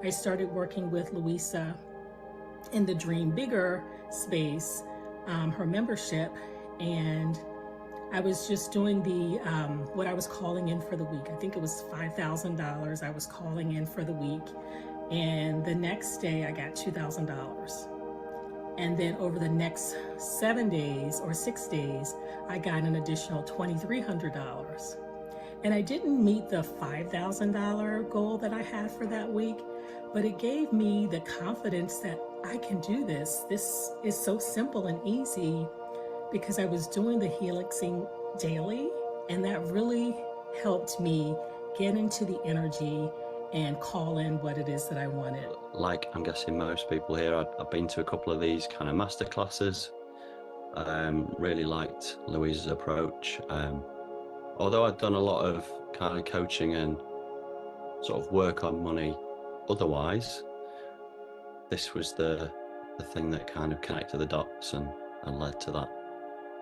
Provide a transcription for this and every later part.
I started working with Louisa in the Dream Bigger space, her membership, and I was just doing the what I was calling in for the week. I think it was $5,000 I was calling in for the week, and the next day I got $2,000. And then over the next 7 days or 6 days, I got an additional $2,300. And I didn't meet the $5,000 goal that I had for that week, but it gave me the confidence that I can do this. This is so simple and easy because I was doing the helixing daily, and that really helped me get into the energy and call in what it is that I wanted. Like I'm guessing most people here, I've been to a couple of these kind of master classes. Really liked Louisa's approach. Although I'd done a lot of kind of coaching and sort of work on money otherwise, this was the thing that kind of connected the dots and led to that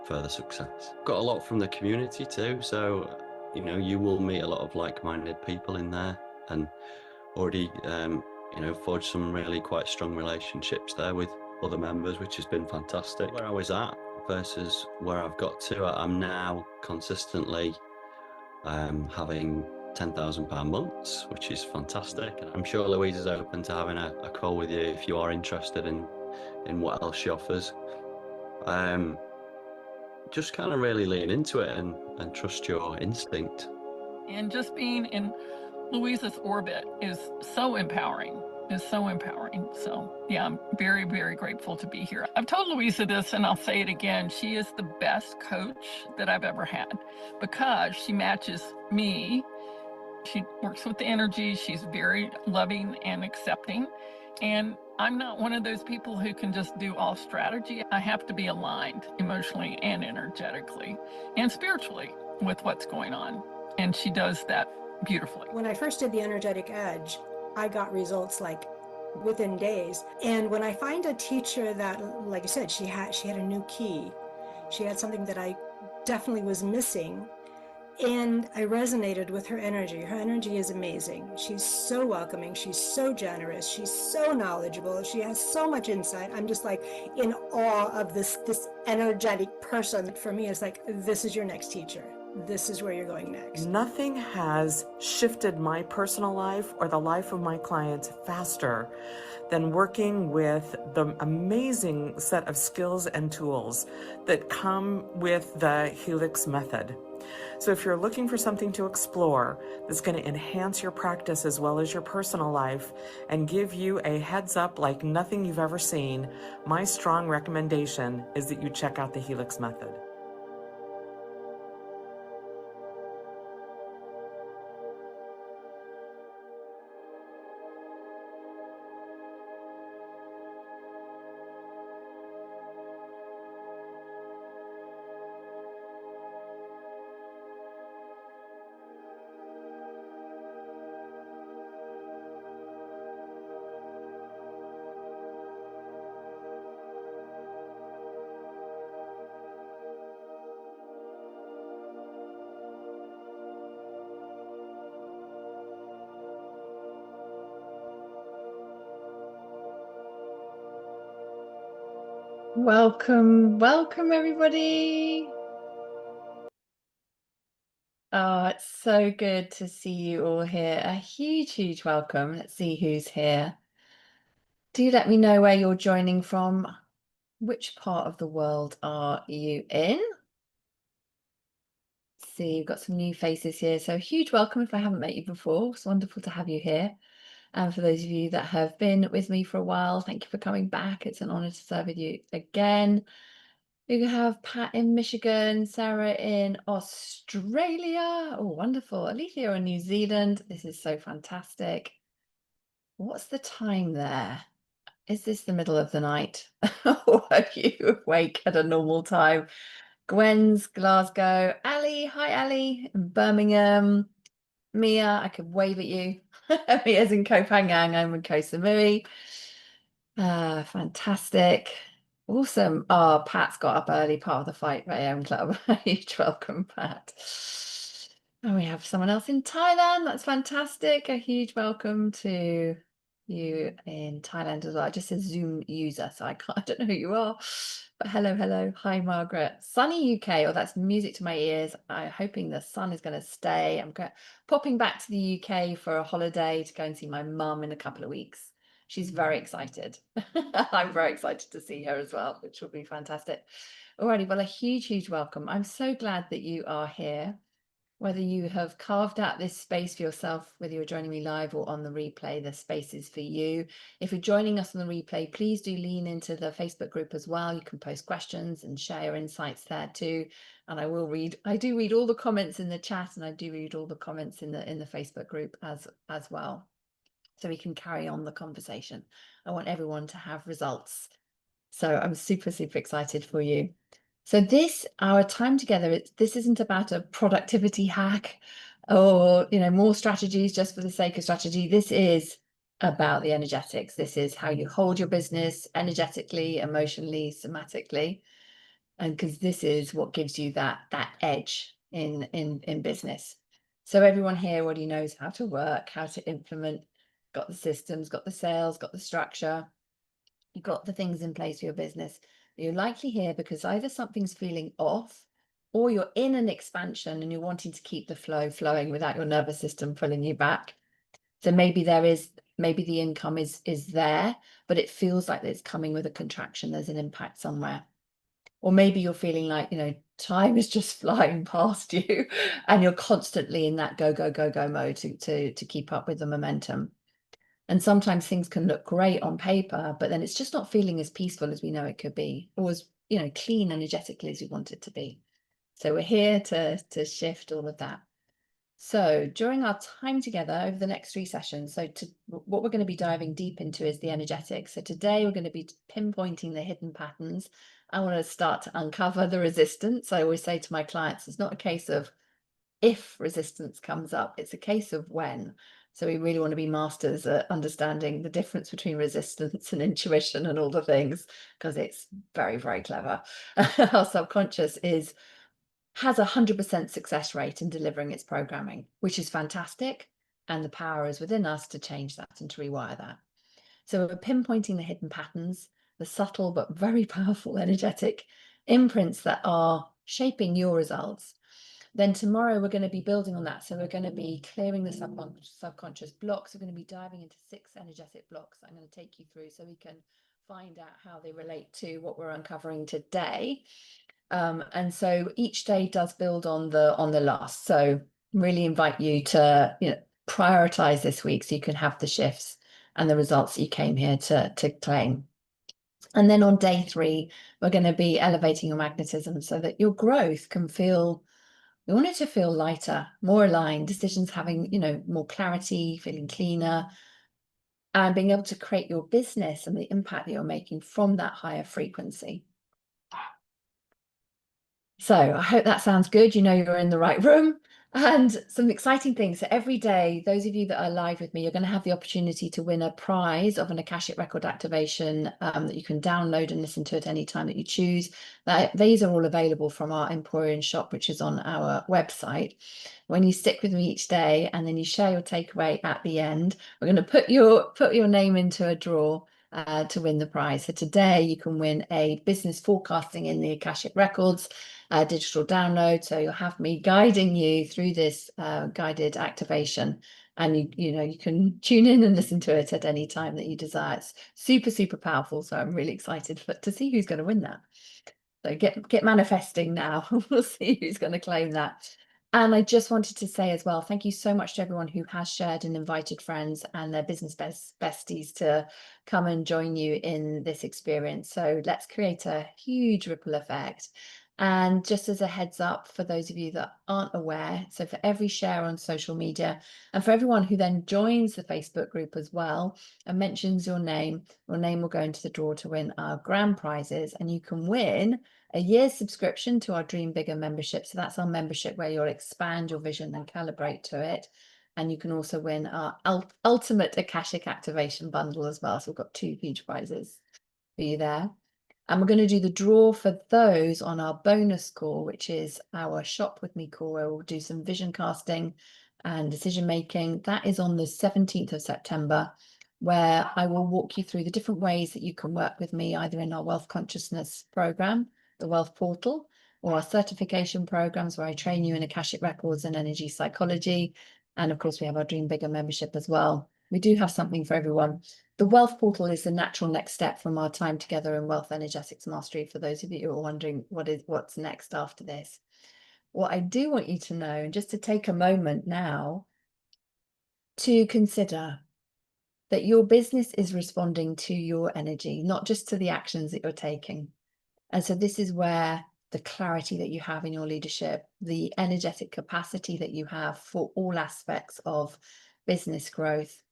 further success. Got a lot from the community too, so you know, you will meet a lot of like-minded people in there, and already you know, forged some really quite strong relationships there with other members, which has been fantastic. Where I was at versus where I've got to, I'm now consistently having £10,000 months, which is fantastic. And I'm sure Louise is open to having a call with you if you are interested in what else she offers. Just kind of really lean into it and trust your instinct. And just being in Louisa's orbit is so empowering. So yeah, I'm very, very grateful to be here. I've told Louisa this and I'll say it again. She is the best coach that I've ever had because she matches me. She works with the energy. She's very loving and accepting. And I'm not one of those people who can just do all strategy. I have to be aligned emotionally and energetically and spiritually with what's going on. And she does that beautifully. When I first did the energetic edge, I got results like within days. And when I find a teacher that, like I said, she had a new key. She had something that I definitely was missing. And I resonated with her energy. Her energy is amazing. She's so welcoming. She's so generous. She's so knowledgeable. She has so much insight. I'm just like in awe of this energetic person. For me, it's like, this is your next teacher. This is where you're going next. Nothing has shifted my personal life or the life of my clients faster than working with the amazing set of skills and tools that come with the Helix Method. So if you're looking for something to explore that's going to enhance your practice as well as your personal life and give you a heads up like nothing you've ever seen, my strong recommendation is that you check out the Helix Method. Welcome everybody. Oh, it's so good to see you all here. A huge welcome. Let's see who's here. Do let me know where you're joining from. Which part of the world are you in? See, you've got some new faces here. So a huge welcome if I haven't met you before. It's wonderful to have you here. And for those of you that have been with me for a while, thank you for coming back. It's an honor to serve with you again. We have Pat in Michigan, Sarah in Australia. Oh, wonderful. Alethea in New Zealand. This is so fantastic. What's the time there? Is this the middle of the night? Or are you awake at a normal time? Gwen's Glasgow. Ali, hi Ali, in Birmingham. Mia, I could wave at you. Mia's in Copenhagen. I'm in Koh Samui. Fantastic. Awesome. Oh, Pat's got up early, part of the Fight for AM Club. Huge welcome, Pat. And we have someone else in Thailand. That's fantastic. A huge welcome to you in Thailand as well. It just says Zoom user, so I don't know who you are, but hello. Hi, Margaret. Sunny UK. Oh, that's music to my ears. I'm hoping the sun is going to stay. I'm popping back to the UK for a holiday to go and see my mum in a couple of weeks. She's very excited. I'm very excited to see her as well, which will be fantastic. Alrighty, well, a huge welcome. I'm so glad that you are here. Whether you have carved out this space for yourself, whether you're joining me live or on the replay, the space is for you. If you're joining us on the replay, please do lean into the Facebook group as well. You can post questions and share your insights there too. And I do read all the comments in the chat, and I do read all the comments in the Facebook group as well. So we can carry on the conversation. I want everyone to have results. So I'm super excited for you. So our time together, this isn't about a productivity hack or, more strategies just for the sake of strategy. This is about the energetics. This is how you hold your business energetically, emotionally, somatically. And because this is what gives you that edge in business. So everyone here already knows how to work, how to implement, got the systems, got the sales, got the structure. You've got the things in place for your business. You're likely here because either something's feeling off, or you're in an expansion and you're wanting to keep the flow flowing without your nervous system pulling you back. So maybe the income is there, but it feels like it's coming with a contraction. There's an impact somewhere. Or maybe you're feeling like, time is just flying past you and you're constantly in that go mode to keep up with the momentum. And sometimes things can look great on paper, but then it's just not feeling as peaceful as we know it could be, or as clean energetically as we want it to be. So we're here to shift all of that. So during our time together over the next 3 sessions, what we're going to be diving deep into is the energetics. So today we're going to be pinpointing the hidden patterns. I want to start to uncover the resistance. I always say to my clients, it's not a case of if resistance comes up, it's a case of when. So we really want to be masters at understanding the difference between resistance and intuition and all the things, because it's very clever. Our subconscious has 100% success rate in delivering its programming, which is fantastic. And the power is within us to change that and to rewire that. So we're pinpointing the hidden patterns, the subtle but very powerful energetic imprints that are shaping your results. Then tomorrow we're going to be building on that. So we're going to be clearing the subconscious blocks. We're going to be diving into 6 energetic blocks that I'm going to take you through so we can find out how they relate to what we're uncovering today. And so each day does build on the last. So really invite you to prioritize this week so you can have the shifts and the results that you came here to claim. And then on day 3, we're going to be elevating your magnetism so that your growth can feel, we want it to feel lighter, more aligned, decisions having, more clarity, feeling cleaner, and being able to create your business and the impact that you're making from that higher frequency. So I hope that sounds good. You're in the right room. And some exciting things. So every day, those of you that are live with me, you're going to have the opportunity to win a prize of an Akashic Record activation that you can download and listen to at any time that you choose. These are all available from our Emporium shop, which is on our website. When you stick with me each day and then you share your takeaway at the end, we're going to put your name into a draw to win the prize. So today you can win a business forecasting in the Akashic Records digital download. So you'll have me guiding you through this guided activation, and you can tune in and listen to it at any time that you desire. It's super powerful. So I'm really excited to see who's going to win that. So get manifesting now. We'll see who's going to claim that. And I just wanted to say as well, thank you so much to everyone who has shared and invited friends and their business besties to come and join you in this experience. So let's create a huge ripple effect. And just as a heads up for those of you that aren't aware, so for every share on social media and for everyone who then joins the Facebook group as well and mentions your name will go into the draw to win our grand prizes. And you can win a year's subscription to our Dream Bigger membership. So that's our membership where you'll expand your vision and calibrate to it. And you can also win our ultimate Akashic activation bundle as well. So we've got 2 huge prizes for you there. And we're going to do the draw for those on our bonus call, which is our Shop With Me call, where we'll do some vision casting and decision making. That is on the 17th of September. where I will walk you through the different ways that you can work with me, either in our Wealth Consciousness program, the Wealth Portal, or our certification programs where I train you in Akashic Records and energy psychology. And of course, we have our Dream Bigger membership as well. We do have something for everyone. The Wealth Portal is the natural next step from our time together in Wealth Energetics Mastery. For those of you who are wondering what's next after this. What I do want you to know, and just to take a moment now to consider that your business is responding to your energy, not just to the actions that you're taking. And so this is where the clarity that you have in your leadership, the energetic capacity that you have for all aspects of business growth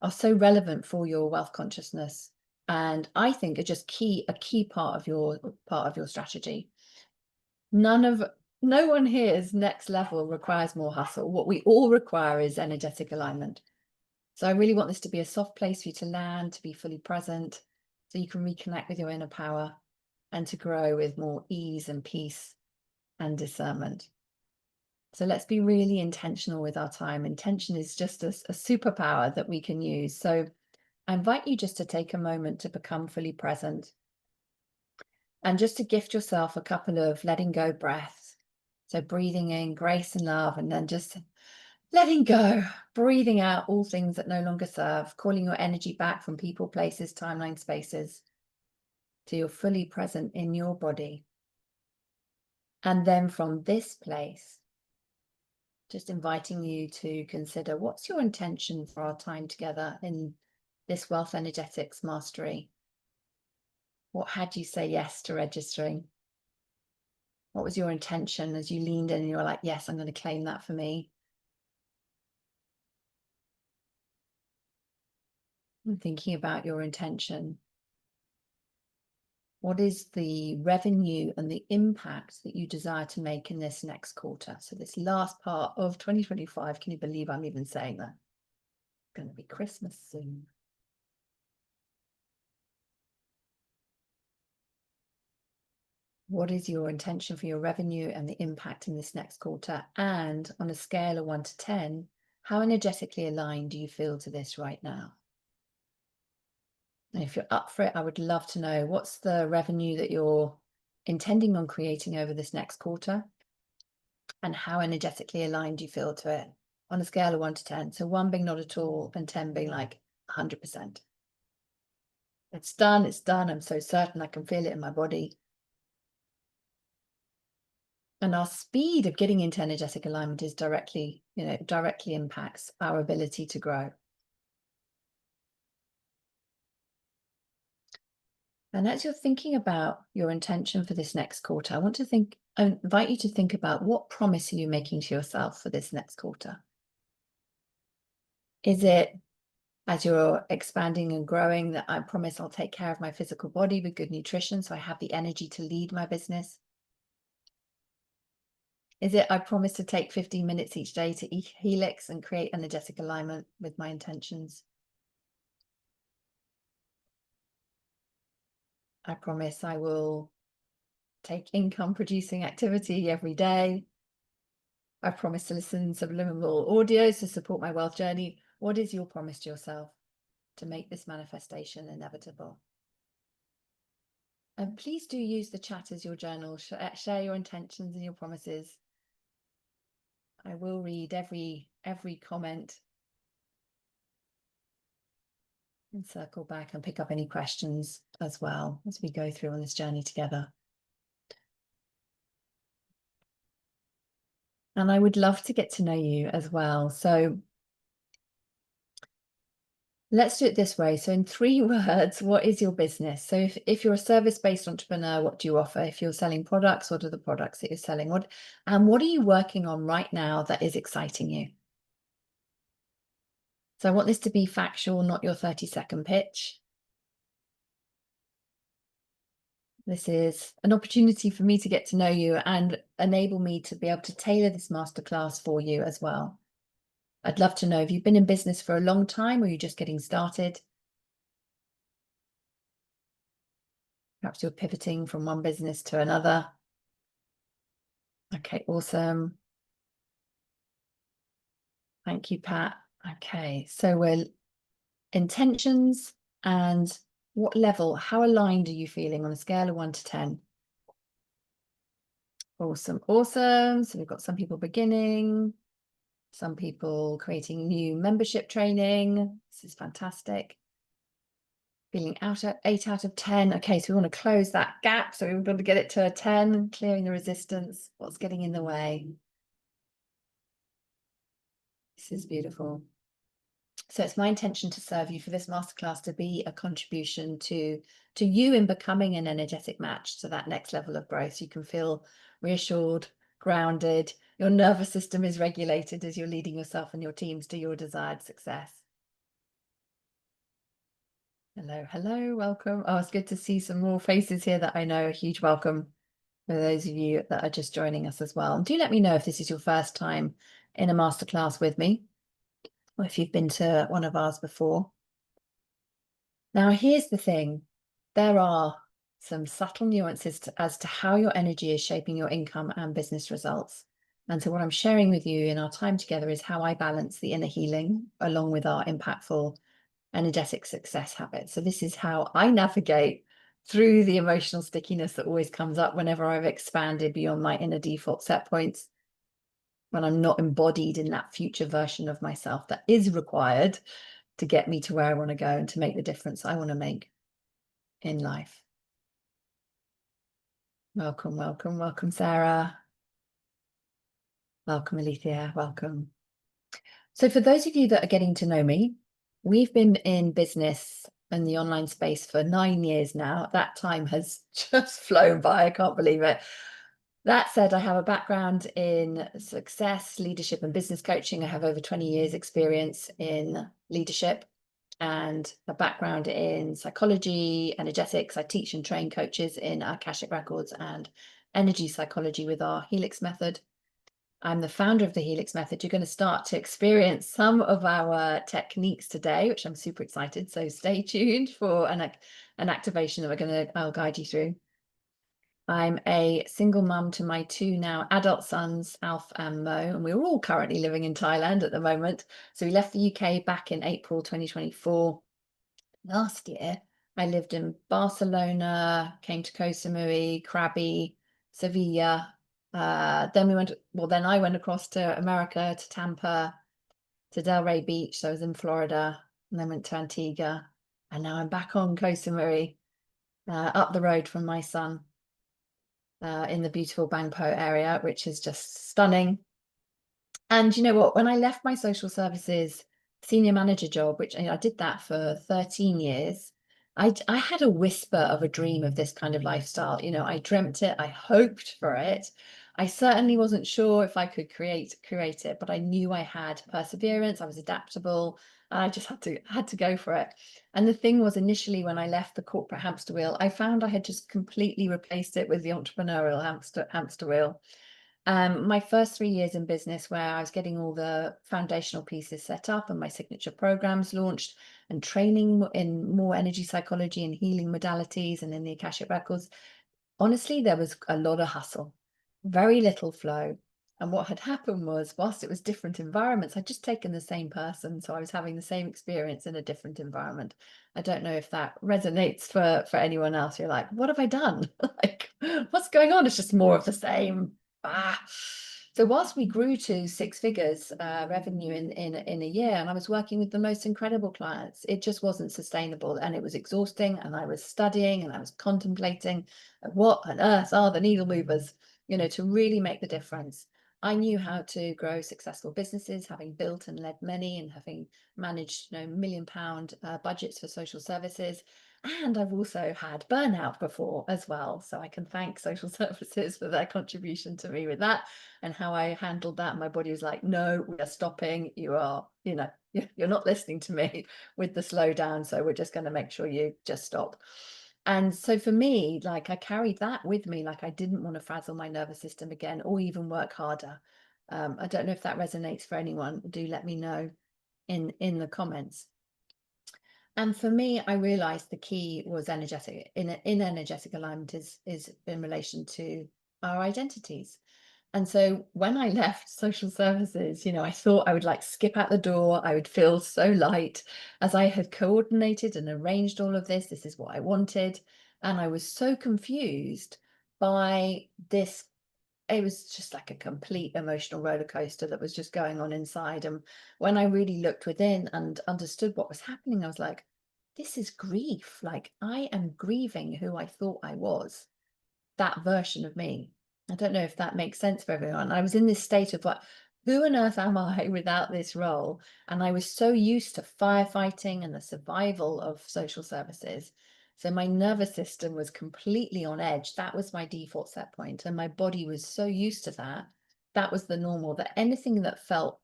are so relevant for your wealth consciousness. And I think are just a key part of your strategy. No one here's next level requires more hustle. What we all require is energetic alignment. So I really want this to be a soft place for you to land, to be fully present, so you can reconnect with your inner power and to grow with more ease and peace and discernment. So let's be really intentional with our time. Intention is just a superpower that we can use. So I invite you just to take a moment to become fully present and just to gift yourself a couple of letting go breaths. So breathing in grace and love, and then just letting go, breathing out all things that no longer serve, calling your energy back from people, places, timeline, spaces, to you're fully present in your body. And then from this place, just inviting you to consider, what's your intention for our time together in this Wealth Energetics Mastery? What had you say yes to registering? What was your intention as you leaned in and you were like, yes, I'm going to claim that for me? And thinking about your intention, what is the revenue and the impact that you desire to make in this next quarter? So this last part of 2025, can you believe I'm even saying that? It's going to be Christmas soon. What is your intention for your revenue and the impact in this next quarter? And on a scale of 1 to 10, how energetically aligned do you feel to this right now? And if you're up for it, I would love to know, what's the revenue that you're intending on creating over this next quarter? And how energetically aligned do you feel to it on a scale of 1 to 10? So 1 being not at all and 10 being like 100%. It's done. It's done. I'm so certain. I can feel it in my body. And our speed of getting into energetic alignment is directly impacts our ability to grow. And as you're thinking about your intention for this next quarter, I invite you to think about, what promise are you making to yourself for this next quarter? Is it, as you're expanding and growing, that I promise I'll take care of my physical body with good nutrition so I have the energy to lead my business? Is it, I promise to take 15 minutes each day to eat Helix and create energetic alignment with my intentions? I promise I will take income producing activity every day. I promise to listen to subliminal audios to support my wealth journey. What is your promise to yourself to make this manifestation inevitable? And please do use the chat as your journal. Share your intentions and your promises. I will read every comment and circle back and pick up any questions as well as we go through on this journey together. And I would love to get to know you as well. So let's do it this way. So in 3 words, what is your business? So if you're a service-based entrepreneur, what do you offer? If you're selling products, what are the products that you're selling? What are you working on right now that is exciting you? So I want this to be factual, not your 30-second pitch. This is an opportunity for me to get to know you and enable me to be able to tailor this masterclass for you as well. I'd love to know if you've been in business for a long time or you're just getting started. Perhaps you're pivoting from one business to another. Okay, awesome. Thank you, Pat. Okay, so intentions, and what level, how aligned are you feeling on a scale of 1 to 10? Awesome, awesome. So we've got some people beginning, some people creating new membership training. This is fantastic. Feeling out at 8 out of 10. Okay, so we want to close that gap. So we want to get it to a 10, clearing the resistance. What's getting in the way? This is beautiful. So it's my intention to serve you for this masterclass to be a contribution to you in becoming an energetic match to that next level of growth. So you can feel reassured, grounded, your nervous system is regulated as you're leading yourself and your teams to your desired success. Hello, hello, welcome. Oh, it's good to see some more faces here that I know. A huge welcome for those of you that are just joining us as well. And do let me know if this is your first time in a masterclass with me, or if you've been to one of ours before. Now, here's the thing. There are some subtle nuances as to how your energy is shaping your income and business results. And so what I'm sharing with you in our time together is how I balance the inner healing along with our impactful energetic success habits. So this is how I navigate through the emotional stickiness that always comes up whenever I've expanded beyond my inner default set points, when I'm not embodied in that future version of myself that is required to get me to where I want to go and to make the difference I want to make in life. Welcome, welcome, welcome, Sarah. Welcome, Alethea, welcome. So for those of you that are getting to know me, we've been in business in the online space for 9 years now. That time has just flown by, I can't believe it. That said, I have a background in success, leadership, and business coaching. I have over 20 years experience in leadership and a background in psychology, energetics. I teach and train coaches in Akashic Records and energy psychology with our Helix Method. I'm the founder of the Helix Method. You're going to start to experience some of our techniques today, which I'm super excited. So stay tuned for an activation that I'll guide you through. I'm a single mum to my 2 now adult sons, Alf and Mo, and we're all currently living in Thailand at the moment. So we left the UK back in April 2024. Last year, I lived in Barcelona, came to Koh Samui, Krabi, Sevilla. Then I went across to America, to Tampa, to Delray Beach. So I was in Florida, and then went to Antigua. And now I'm back on Koh Samui, up the road from my son. In the beautiful Bangpo area, which is just stunning. And you know what, when I left my social services senior manager job, which I did that for 13 years, I had a whisper of a dream of this kind of lifestyle. I dreamt it, I hoped for it. I certainly wasn't sure if I could create it, but I knew I had perseverance, I was adaptable, and I just had to go for it. And the thing was, initially when I left the corporate hamster wheel, I found I had just completely replaced it with the entrepreneurial hamster wheel. My first 3 years in business, where I was getting all the foundational pieces set up and my signature programs launched and training in more energy psychology and healing modalities and in the Akashic Records, honestly, there was a lot of hustle, very little flow. And what had happened was, whilst it was different environments, I'd just taken the same person. So I was having the same experience in a different environment. I don't know if that resonates for anyone else. You're like, what have I done? Like, what's going on? It's just more of the same. So whilst we grew to 6 figures revenue in a year, and I was working with the most incredible clients, it just wasn't sustainable, and it was exhausting. And I was studying and I was contemplating what on earth are the needle movers, to really make the difference. I knew how to grow successful businesses, having built and led many, and having managed, £1 million budgets for social services. And I've also had burnout before as well. So I can thank social services for their contribution to me with that and how I handled that. My body was like, no, we are stopping. You are, you're not listening to me with the slowdown. So we're just going to make sure you just stop. And so for me, like, I carried that with me. Like, I didn't want to frazzle my nervous system again or even work harder. I don't know if that resonates for anyone. Do let me know in the comments. And for me, I realized the key was energetic. In energetic alignment is in relation to our identities. And so when I left social services, you know, I thought I would like skip out the door. I would feel so light as I had coordinated and arranged all of this. This is what I wanted. And I was so confused by this. It was just like a complete emotional roller coaster that was just going on inside. And when I really looked within and understood what was happening, I was like, this is grief. Like, I am grieving who I thought I was, that version of me. I don't know if that makes sense for everyone. I was in this state of like, who on earth am I without this role? And I was so used to firefighting and the survival of social services. So my nervous system was completely on edge. That was my default set point. And my body was so used to that. That was the normal, that anything that felt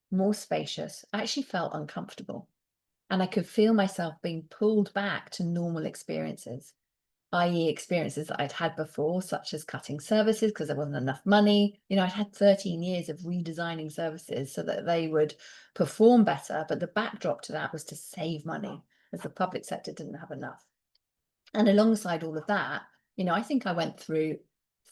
more spacious actually felt uncomfortable. And I could feel myself being pulled back to normal experiences, i.e. experiences that I'd had before, such as cutting services because there wasn't enough money. You know, I'd had 13 years of redesigning services so that they would perform better, but the backdrop to that was to save money as the public sector didn't have enough. And alongside all of that, you know, I think I went through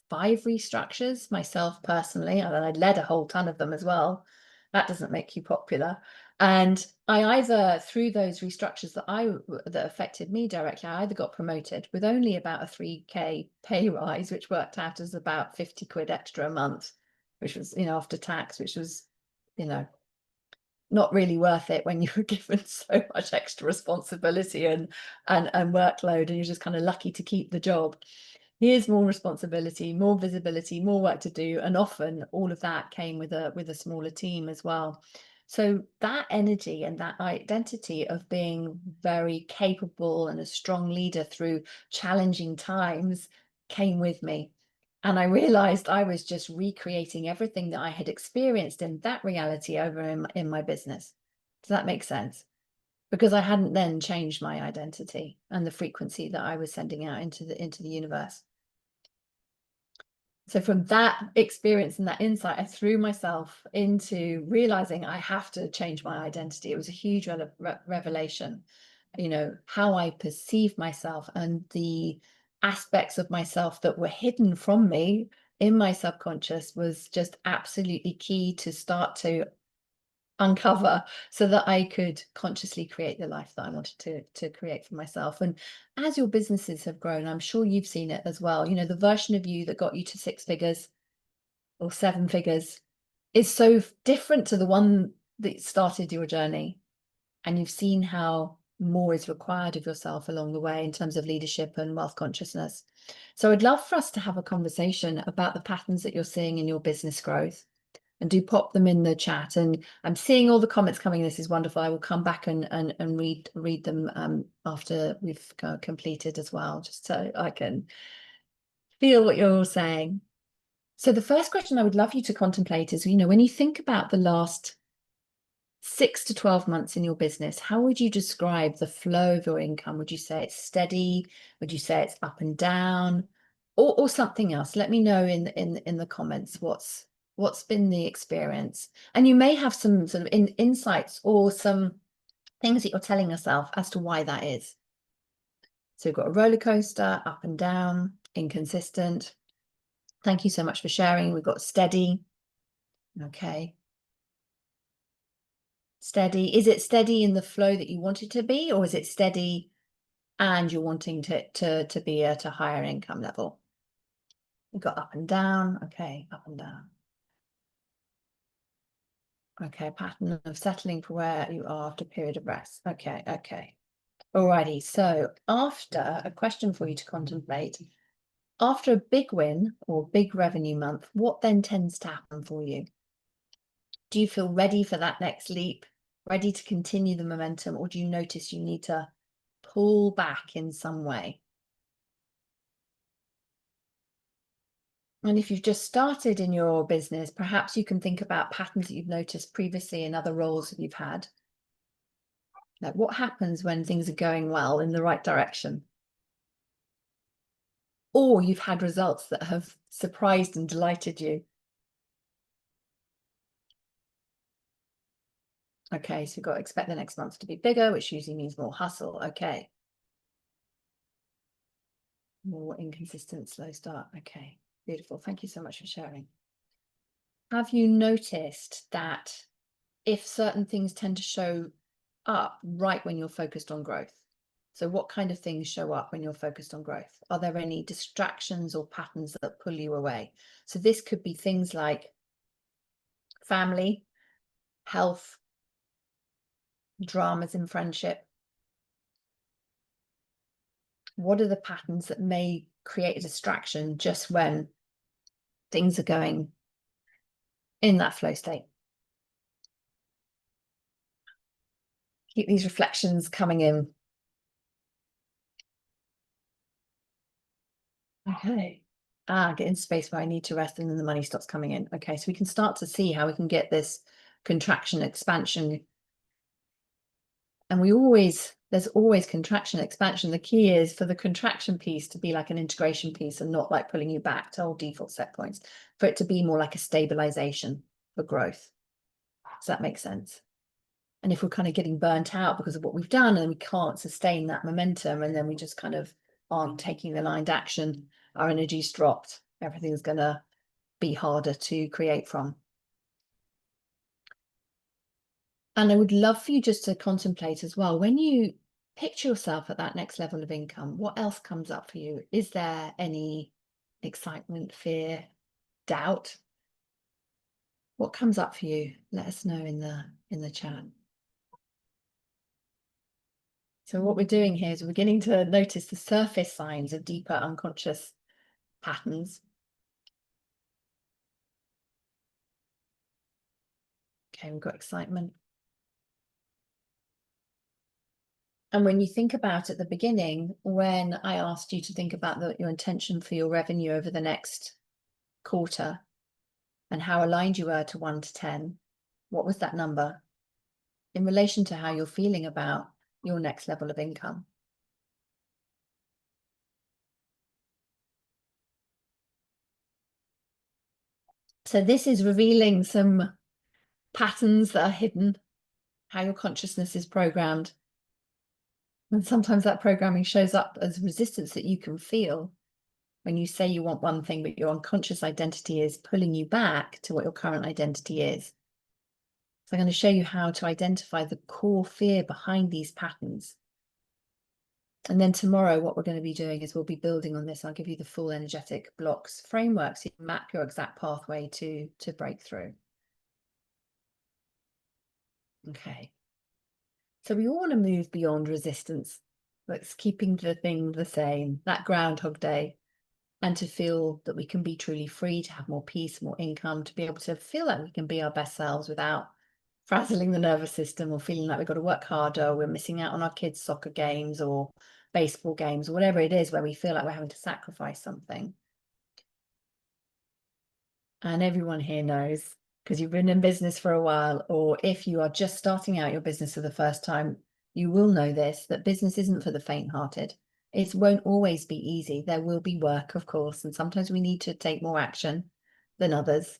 5 restructures myself personally, and I'd led a whole ton of them as well. That doesn't make you popular. And I either, through those restructures that affected me directly, I either got promoted with only about a 3K pay rise, which worked out as about 50 quid extra a month, which was, you know, after tax, which was, you know, not really worth it when you were given so much extra responsibility and workload, and you're just kind of lucky to keep the job. Here's more responsibility, more visibility, more work to do, and often all of that came with a smaller team as well. So that energy and that identity of being very capable and a strong leader through challenging times came with me. And I realized I was just recreating everything that I had experienced in that reality over in my business. Does that make sense? Because I hadn't then changed my identity and the frequency that I was sending out into the universe. So from that experience and that insight, I threw myself into realizing I have to change my identity. It was a huge revelation, you know, how I perceive myself and the aspects of myself that were hidden from me in my subconscious was just absolutely key to start to uncover so that I could consciously create the life that I wanted to create for myself. And as your businesses have grown, I'm sure you've seen it as well. You know, the version of you that got you to 6 figures or 7 figures is so different to the one that started your journey. And you've seen how more is required of yourself along the way in terms of leadership and wealth consciousness. So I'd love for us to have a conversation about the patterns that you're seeing in your business growth. And do pop them in the chat. And I'm seeing all the comments coming. This is wonderful. I will come back and read them after we've completed as well, just so I can feel what you're all saying. So the first question I would love you to contemplate is, you know, when you think about the last 6 to 12 months in your business, how would you describe the flow of your income? Would you say it's steady? Would you say it's up and down, or something else? Let me know in the comments what's been the experience. And you may have some sort of insights or some things that you're telling yourself as to why that is. So we've got a roller coaster, up and down, inconsistent. Thank you so much for sharing. We've got steady. Okay. Steady. Is it steady in the flow that you want it to be, or is it steady and you're wanting to be at a higher income level? We've got up and down. Okay, up and down. Okay, pattern of settling for where you are after a period of rest. Okay, okay. Alrighty, so after a question for you to contemplate, after a big win or big revenue month, what then tends to happen for you? Do you feel ready for that next leap, ready to continue the momentum, or do you notice you need to pull back in some way? And if you've just started in your business, perhaps you can think about patterns that you've noticed previously in other roles that you've had. Like, what happens when things are going well in the right direction? Or you've had results that have surprised and delighted you. Okay, so you've got to expect the next month to be bigger, which usually means more hustle. Okay. More inconsistent, slow start. Okay, beautiful. Thank you so much for sharing. have you noticed that if certain things tend to show up right when you're focused on growth? So what kind of things show up when you're focused on growth? Are there any distractions or patterns that pull you away? So this could be things like family, health, dramas in friendship. What are the patterns that may create a distraction just when things are going in that flow state? Keep these reflections coming in. Okay. Get in space where I need to rest, and then the money stops coming in. Okay, so we can start to see how we can get this contraction, expansion. And there's always contraction, expansion. The key is for the contraction piece to be like an integration piece and not like pulling you back to old default set points, for it to be more like a stabilization for growth. Does that make sense? And if we're kind of getting burnt out because of what we've done and we can't sustain that momentum, and then we just kind of aren't taking the aligned action, our energy's dropped, everything's going to be harder to create from. And I would love for you just to contemplate as well, when you picture yourself at that next level of income, what else comes up for you? Is there any excitement, fear, doubt? What comes up for you? Let us know in the chat. So what we're doing here is we're beginning to notice the surface signs of deeper unconscious patterns. Okay, we've got excitement. And when you think about at the beginning, when I asked you to think about your intention for your revenue over the next quarter and how aligned you were to 1 to 10, what was that number in relation to how you're feeling about your next level of income? So this is revealing some patterns that are hidden, how your consciousness is programmed. And sometimes that programming shows up as resistance that you can feel when you say you want one thing, but your unconscious identity is pulling you back to what your current identity is. So I'm going to show you how to identify the core fear behind these patterns. And then tomorrow, what we're going to be doing is we'll be building on this. I'll give you the full energetic blocks framework so you can map your exact pathway to breakthrough. Okay. So we all want to move beyond resistance. That's keeping the thing the same, that Groundhog Day, and to feel that we can be truly free, to have more peace, more income, to be able to feel like we can be our best selves without frazzling the nervous system or feeling like we've got to work harder, or we're missing out on our kids' soccer games or baseball games, or whatever it is where we feel like we're having to sacrifice something. And everyone here knows, because you've been in business for a while, or if you are just starting out your business for the first time, you will know this, that business isn't for the faint-hearted. It won't always be easy. There will be work, of course, and sometimes we need to take more action than others,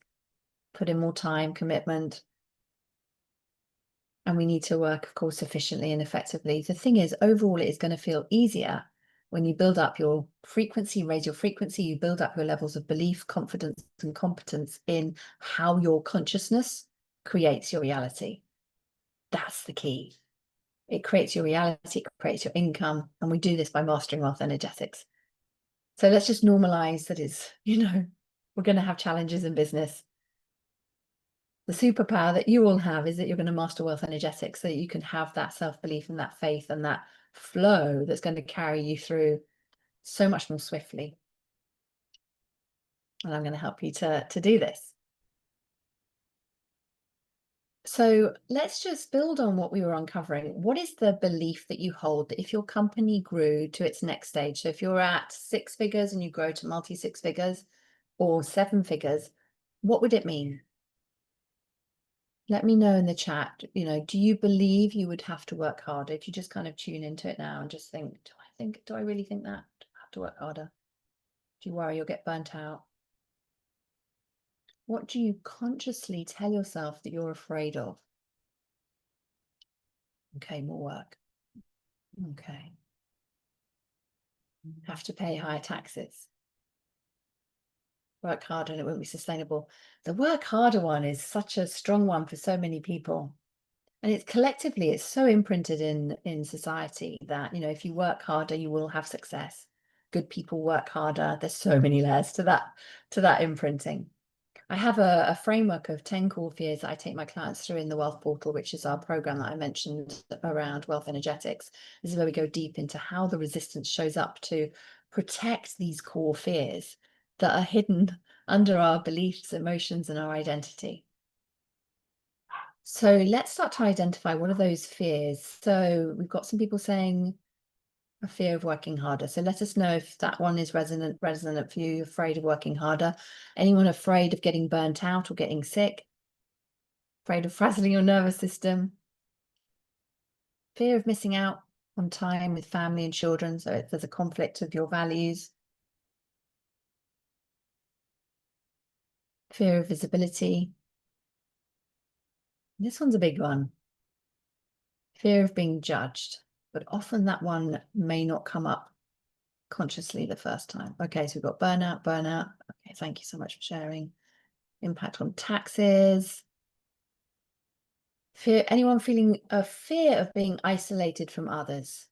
put in more time, commitment, and we need to work, of course, efficiently and effectively. The thing is, overall, it is going to feel easier when you build up your frequency, raise your frequency, you build up your levels of belief, confidence, and competence in how your consciousness creates your reality. That's the key. It creates your reality, it creates your income, and we do this by mastering wealth energetics. So let's just normalize that it's, we're going to have challenges in business. The superpower that you all have is that you're going to master wealth energetics, so that you can have that self-belief and that faith and that flow that's going to carry you through so much more swiftly. And I'm going to help you to do this. So let's just build on what we were uncovering. What is the belief that you hold that if your company grew to its next stage, so if you're at 6 figures and you grow to multi-6 figures or 7 figures, what would it mean? Let me know in the chat, do you believe you would have to work harder? If you just kind of tune into it now and just think, do I really think that? Do I have to work harder? Do you worry you'll get burnt out? What do you consciously tell yourself that you're afraid of? Okay, more work. Okay. Have to pay higher taxes. work harder and it won't be sustainable. The work harder one is such a strong one for so many people. And it's collectively, it's so imprinted in society that, you know, if you work harder, you will have success. Good people work harder. There's so many layers to that imprinting. I have a framework of 10 core fears that I take my clients through in the Wealth Portal, which is our program that I mentioned around wealth energetics. This is where we go deep into how the resistance shows up to protect these core fears that are hidden under our beliefs, emotions, and our identity. So let's start to identify what are those fears. So we've got some people saying a fear of working harder. So let us know if that one is resonant for you. You're afraid of working harder. Anyone afraid of getting burnt out or getting sick? Afraid of frazzling your nervous system? Fear of missing out on time with family and children. So if there's a conflict of your values. Fear of visibility. This one's a big one. Fear of being judged. But often that one may not come up consciously the first time. Okay, so we've got burnout. Okay, thank you so much for sharing. Impact on taxes. Fear, anyone feeling a fear of being isolated from others?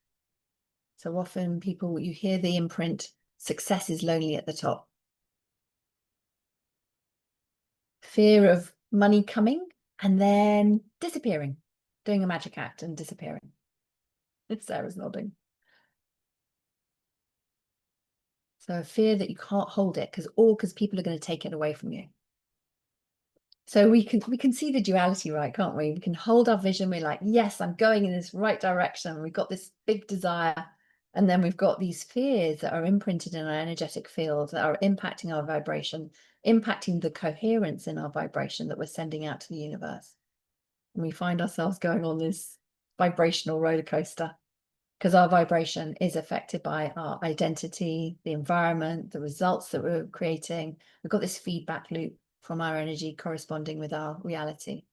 So often people, you hear the imprint, success is lonely at the top. Fear of money coming and then disappearing, doing a magic act and disappearing. Sarah's nodding. So a fear that you can't hold it because people are going to take it away from you. So we can see the duality, right, can't we? We can hold our vision. We're like, yes, I'm going in this right direction. We've got this big desire. And then we've got these fears that are imprinted in our energetic field that are impacting our vibration, impacting the coherence in our vibration that we're sending out to the universe. And we find ourselves going on this vibrational roller coaster because our vibration is affected by our identity, the environment, the results that we're creating. We've got this feedback loop from our energy corresponding with our reality.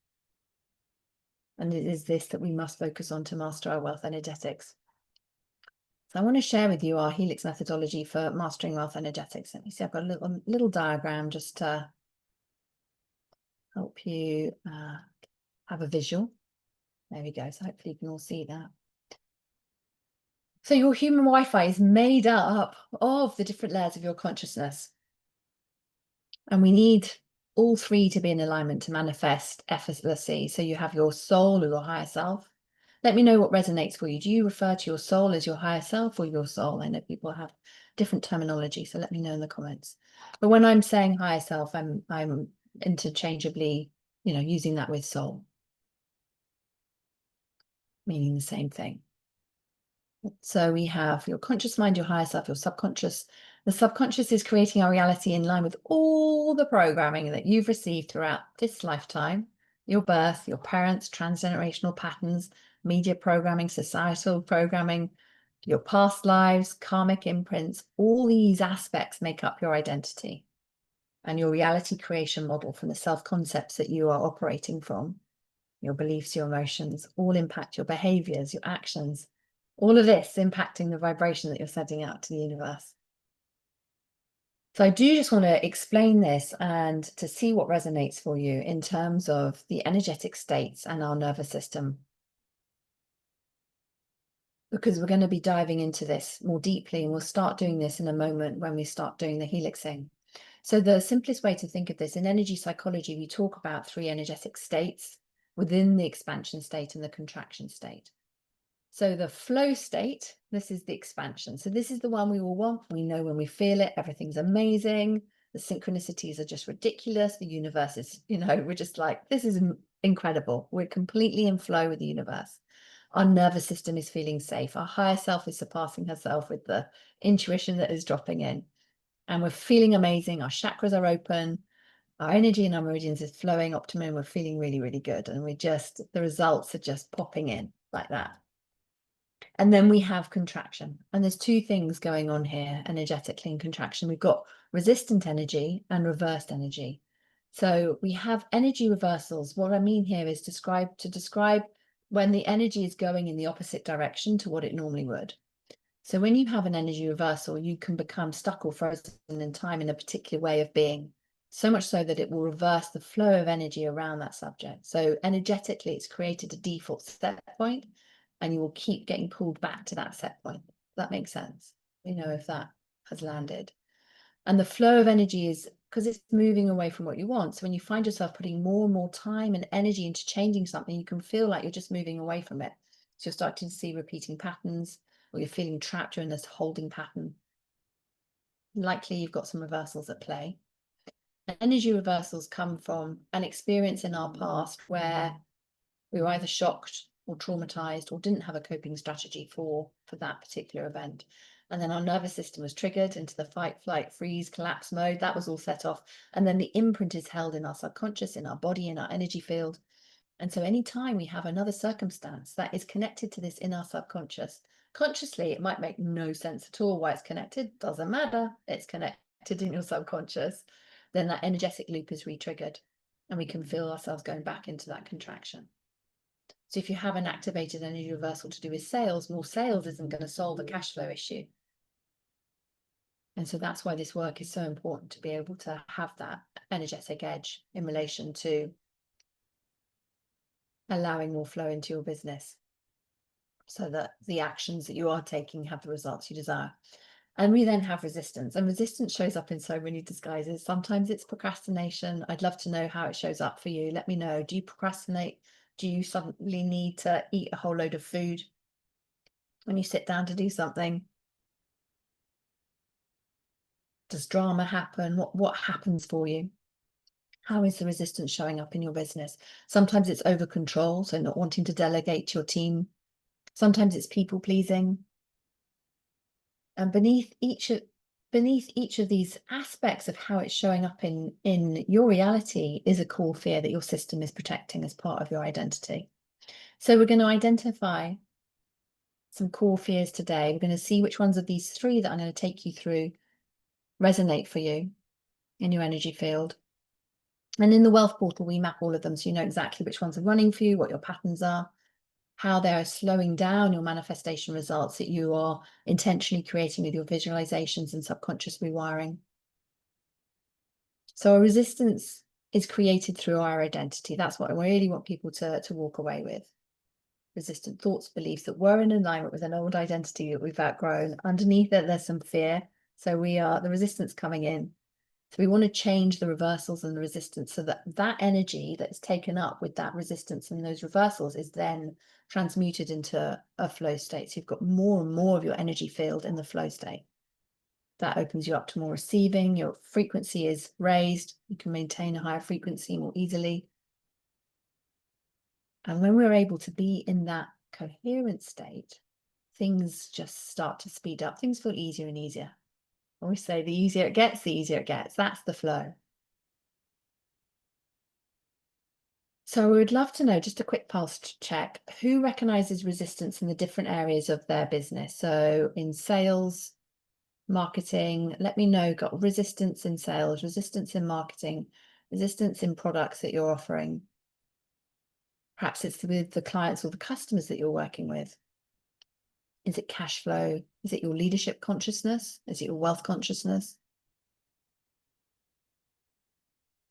And it is this that we must focus on to master our wealth energetics. So I want to share with you our Helix methodology for mastering wealth energetics. Let me see, I've got a little diagram just to help you have a visual. There we go. So hopefully you can all see that. So your human Wi-Fi is made up of the different layers of your consciousness. And we need all three to be in alignment to manifest effortlessly. So you have your soul or your higher self. Let me know what resonates for you. Do you refer to your soul as your higher self or your soul? I know people have different terminology, so let me know in the comments. But when I'm saying higher self, I'm interchangeably, you know, using that with soul, meaning the same thing. So we have your conscious mind, your higher self, your subconscious. The subconscious is creating our reality in line with all the programming that you've received throughout this lifetime, your birth, your parents, transgenerational patterns, media programming, societal programming, your past lives, karmic imprints. All these aspects make up your identity and your reality creation model from the self-concepts that you are operating from. Your beliefs, your emotions, all impact your behaviors, your actions. All of this impacting the vibration that you're sending out to the universe. So I do just want to explain this and to see what resonates for you in terms of the energetic states and our nervous system. Because we're going to be diving into this more deeply, and we'll start doing this in a moment when we start doing the helixing. So the simplest way to think of this, in energy psychology, we talk about three energetic states within the expansion state and the contraction state. So the flow state, this is the expansion. So this is the one we all want. We know when we feel it, everything's amazing. The synchronicities are just ridiculous. The universe is, you know, we're just like, this is incredible. We're completely in flow with the universe. Our nervous system is feeling safe. Our higher self is surpassing herself with the intuition that is dropping in. And we're feeling amazing. Our chakras are open. Our energy in our meridians is flowing optimum. We're feeling really, really good. And the results are just popping in like that. And then we have contraction. And there's two things going on here energetically in contraction. We've got resistant energy and reversed energy. So we have energy reversals. What I mean here is to describe when the energy is going in the opposite direction to what it normally would. So when you have an energy reversal, you can become stuck or frozen in time in a particular way of being, so much so that it will reverse the flow of energy around that subject. So energetically, it's created a default set point, and you will keep getting pulled back to that set point. Does that make sense? You know, if that has landed. And the flow of energy is because it's moving away from what you want. So when you find yourself putting more and more time and energy into changing something, you can feel like you're just moving away from it. So you're starting to see repeating patterns, or you're feeling trapped, you're in this holding pattern. Likely you've got some reversals at play. And energy reversals come from an experience in our past where we were either shocked or traumatized or didn't have a coping strategy for that particular event. And then our nervous system was triggered into the fight, flight, freeze, collapse mode. That was all set off. And then the imprint is held in our subconscious, in our body, in our energy field. And so anytime we have another circumstance that is connected to this in our subconscious, consciously, it might make no sense at all why it's connected. Doesn't matter. It's connected in your subconscious. Then that energetic loop is re-triggered, and we can feel ourselves going back into that contraction. So if you have an activated energy reversal to do with sales, more sales isn't going to solve a cash flow issue. And so that's why this work is so important, to be able to have that energetic edge in relation to allowing more flow into your business, so that the actions that you are taking have the results you desire. And we then have resistance, and resistance shows up in so many disguises. Sometimes it's procrastination. I'd love to know how it shows up for you. Let me know. Do you procrastinate? Do you suddenly need to eat a whole load of food when you sit down to do something? Does drama happen? What happens for you? How is the resistance showing up in your business? Sometimes it's over control, so not wanting to delegate to your team. Sometimes it's people pleasing. And beneath each of these aspects of how it's showing up in your reality is a core fear that your system is protecting as part of your identity. So we're going to identify some core fears today. We're going to see which ones of these three that I'm going to take you through resonate for you in your energy field. And in the wealth portal, we map all of them, so you know exactly which ones are running for you, what your patterns are, how they're slowing down your manifestation results that you are intentionally creating with your visualizations and subconscious rewiring. So a resistance is created through our identity. That's what I really want people to walk away with. Resistant thoughts, beliefs that were in alignment with an old identity that we've outgrown. Underneath it, there's some fear. So the resistance coming in. So we want to change the reversals and the resistance, so that that energy that's taken up with that resistance and those reversals is then transmuted into a flow state. So you've got more and more of your energy field in the flow state. That opens you up to more receiving. Your frequency is raised. You can maintain a higher frequency more easily. And when we're able to be in that coherent state, things just start to speed up. Things feel easier and easier. I always say the easier it gets, the easier it gets. That's the flow. So we would love to know, just a quick pulse check, who recognizes resistance in the different areas of their business? So in sales, marketing, let me know, got resistance in sales, resistance in marketing, resistance in products that you're offering. Perhaps it's with the clients or the customers that you're working with. Is it cash flow? Is it your leadership consciousness? Is it your wealth consciousness?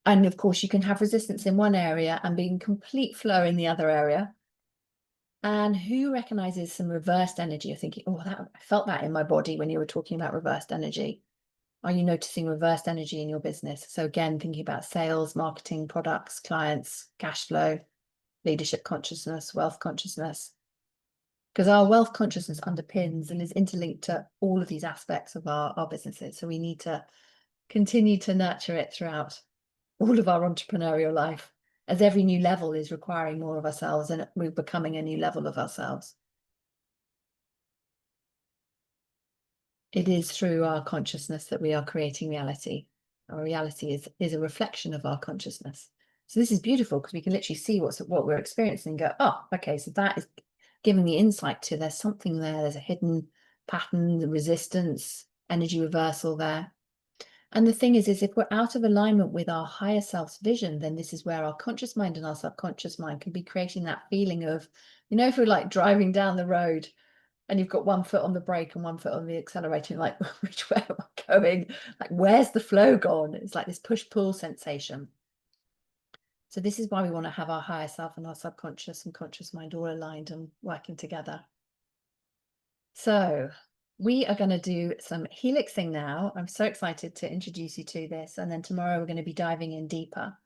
And of course, you can have resistance in one area and be in complete flow in the other area. And who recognizes some reversed energy? You're thinking, oh, I felt that in my body when you were talking about reversed energy. Are you noticing reversed energy in your business? So again, thinking about sales, marketing, products, clients, cash flow, leadership consciousness, wealth consciousness. Because our wealth consciousness underpins and is interlinked to all of these aspects of our businesses. So we need to continue to nurture it throughout all of our entrepreneurial life, as every new level is requiring more of ourselves and we're becoming a new level of ourselves. It is through our consciousness that we are creating reality. Our reality is a reflection of our consciousness. So this is beautiful because we can literally see what we're experiencing and go, oh, okay, so that is giving me insight to there's something there, there's a hidden pattern, resistance, energy reversal there. And the thing is if we're out of alignment with our higher self's vision, then this is where our conscious mind and our subconscious mind can be creating that feeling of, if we're like driving down the road and you've got one foot on the brake and one foot on the accelerator, like, which way am I going? Like, where's the flow gone? It's like this push-pull sensation. So this is why we want to have our higher self and our subconscious and conscious mind all aligned and working together. So we are going to do some helixing now. I'm so excited to introduce you to this. And then tomorrow we're going to be diving in deeper.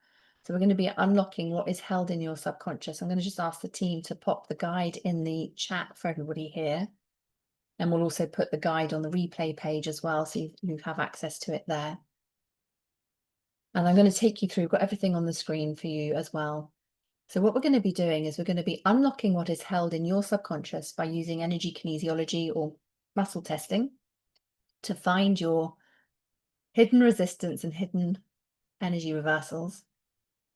So we're going to be unlocking what is held in your subconscious. I'm going to just ask the team to pop the guide in the chat for everybody here. And we'll also put the guide on the replay page as well, so you have access to it there. And I'm going to take you through, got everything on the screen for you as well. So what we're going to be doing is we're going to be unlocking what is held in your subconscious by using energy kinesiology or muscle testing to find your hidden resistance and hidden energy reversals.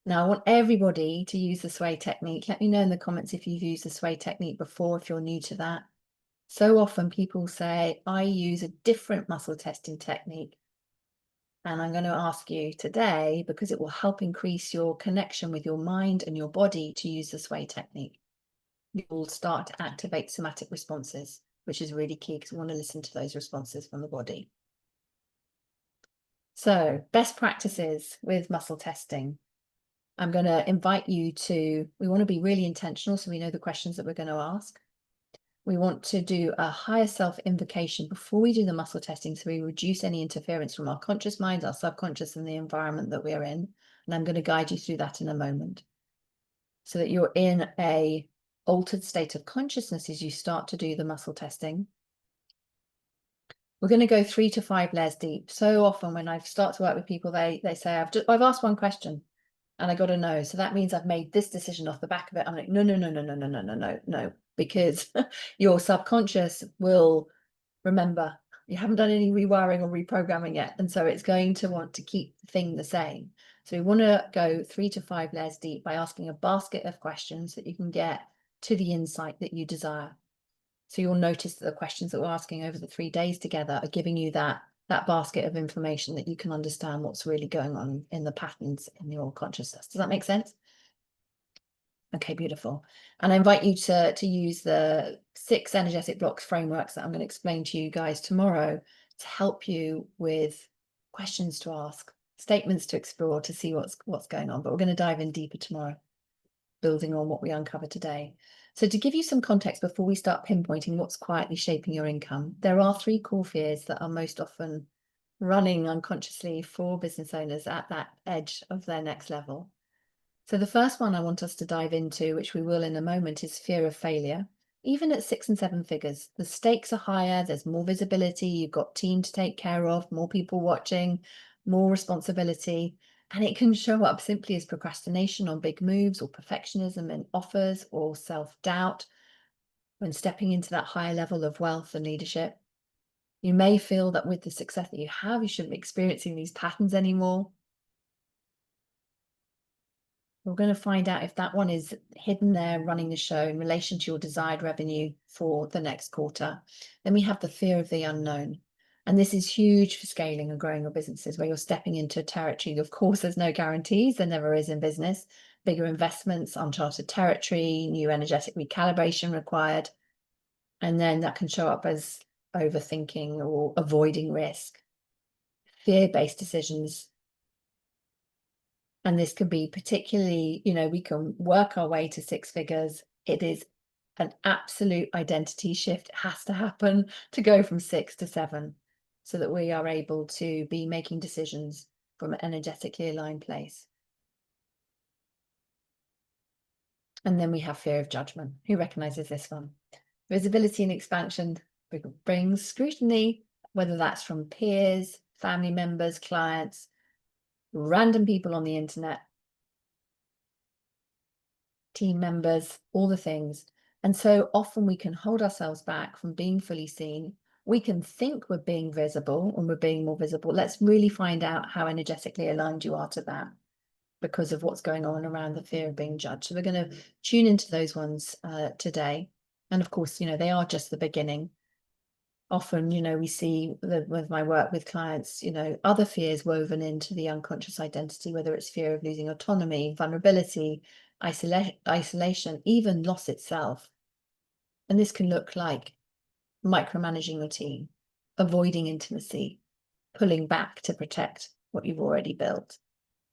Now, I want everybody to use the sway technique. Let me know in the comments if you've used the sway technique before, if you're new to that. So often people say, I use a different muscle testing technique. And I'm going to ask you today, because it will help increase your connection with your mind and your body, to use the sway technique. You will start to activate somatic responses, which is really key because we want to listen to those responses from the body. So, best practices with muscle testing. I'm going to invite you to, we want to be really intentional so we know the questions that we're going to ask. We want to do a higher self invocation before we do the muscle testing, so we reduce any interference from our conscious mind, our subconscious, and the environment that we're in. And I'm going to guide you through that in a moment, so that you're in a altered state of consciousness as you start to do the muscle testing. We're going to go 3 to 5 layers deep. So often when I start to work with people, they say, I've asked one question and I got a no. So that means I've made this decision off the back of it. I'm like, no, because your subconscious will remember you haven't done any rewiring or reprogramming yet. And so it's going to want to keep the thing the same. So we want to go 3 to 5 layers deep by asking a basket of questions that you can get to the insight that you desire. So you'll notice that the questions that we're asking over the 3 days together are giving you that basket of information that you can understand what's really going on in the patterns in your consciousness. Does that make sense? Okay, beautiful. And I invite you to use the 6 energetic blocks frameworks that I'm going to explain to you guys tomorrow to help you with questions to ask, statements to explore, to see what's going on. But we're going to dive in deeper tomorrow, building on what we uncovered today. So to give you some context before we start pinpointing what's quietly shaping your income, there are 3 core fears that are most often running unconsciously for business owners at that edge of their next level. So the first one I want us to dive into, which we will in a moment, is fear of failure. Even at 6 and 7 figures, the stakes are higher, there's more visibility, you've got team to take care of, more people watching, more responsibility. And it can show up simply as procrastination on big moves, or perfectionism in offers, or self-doubt when stepping into that higher level of wealth and leadership. You may feel that with the success that you have, you shouldn't be experiencing these patterns anymore. We're going to find out if that one is hidden there running the show in relation to your desired revenue for the next quarter. Then we have the fear of the unknown. And this is huge for scaling and growing your businesses, where you're stepping into a territory. Of course, there's no guarantees. There never is in business. Bigger investments, uncharted territory, new energetic recalibration required. And then that can show up as overthinking or avoiding risk. Fear-based decisions. And this can be particularly, we can work our way to 6 figures. It is an absolute identity shift. It has to happen to go from 6 to 7 so that we are able to be making decisions from an energetically aligned place. And then we have fear of judgment. Who recognizes this one? Visibility and expansion brings scrutiny, whether that's from peers, family members, clients, random people on the internet, team members, all the things. And so often we can hold ourselves back from being fully seen. We can think we're being visible and we're being more visible. Let's really find out how energetically aligned you are to that, because of what's going on around the fear of being judged. So we're going to tune into those ones today. And of course, they are just the beginning. Often, we see with my work with clients, other fears woven into the unconscious identity, whether it's fear of losing autonomy, vulnerability, isolation, even loss itself. And this can look like micromanaging your team, avoiding intimacy, pulling back to protect what you've already built.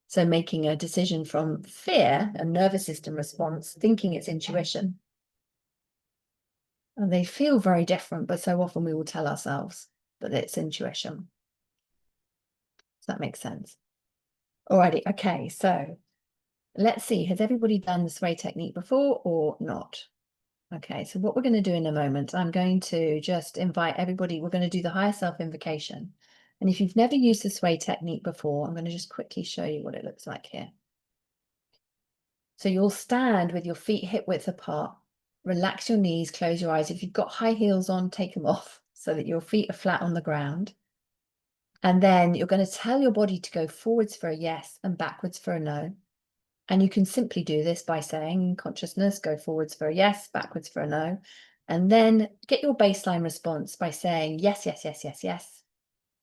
So making a decision from fear, a nervous system response, thinking it's intuition. And they feel very different, but so often we will tell ourselves that it's intuition. Does that make sense? Alrighty, okay, so let's see, has everybody done the sway technique before or not? Okay, so what we're going to do in a moment, I'm going to just invite everybody, we're going to do the higher self invocation. And if you've never used the sway technique before, I'm going to just quickly show you what it looks like here. So you'll stand with your feet hip width apart, relax your knees, close your eyes. If you've got high heels on, take them off so that your feet are flat on the ground. And then you're going to tell your body to go forwards for a yes and backwards for a no. And you can simply do this by saying consciousness, go forwards for a yes, backwards for a no. And then get your baseline response by saying yes, yes, yes, yes, yes.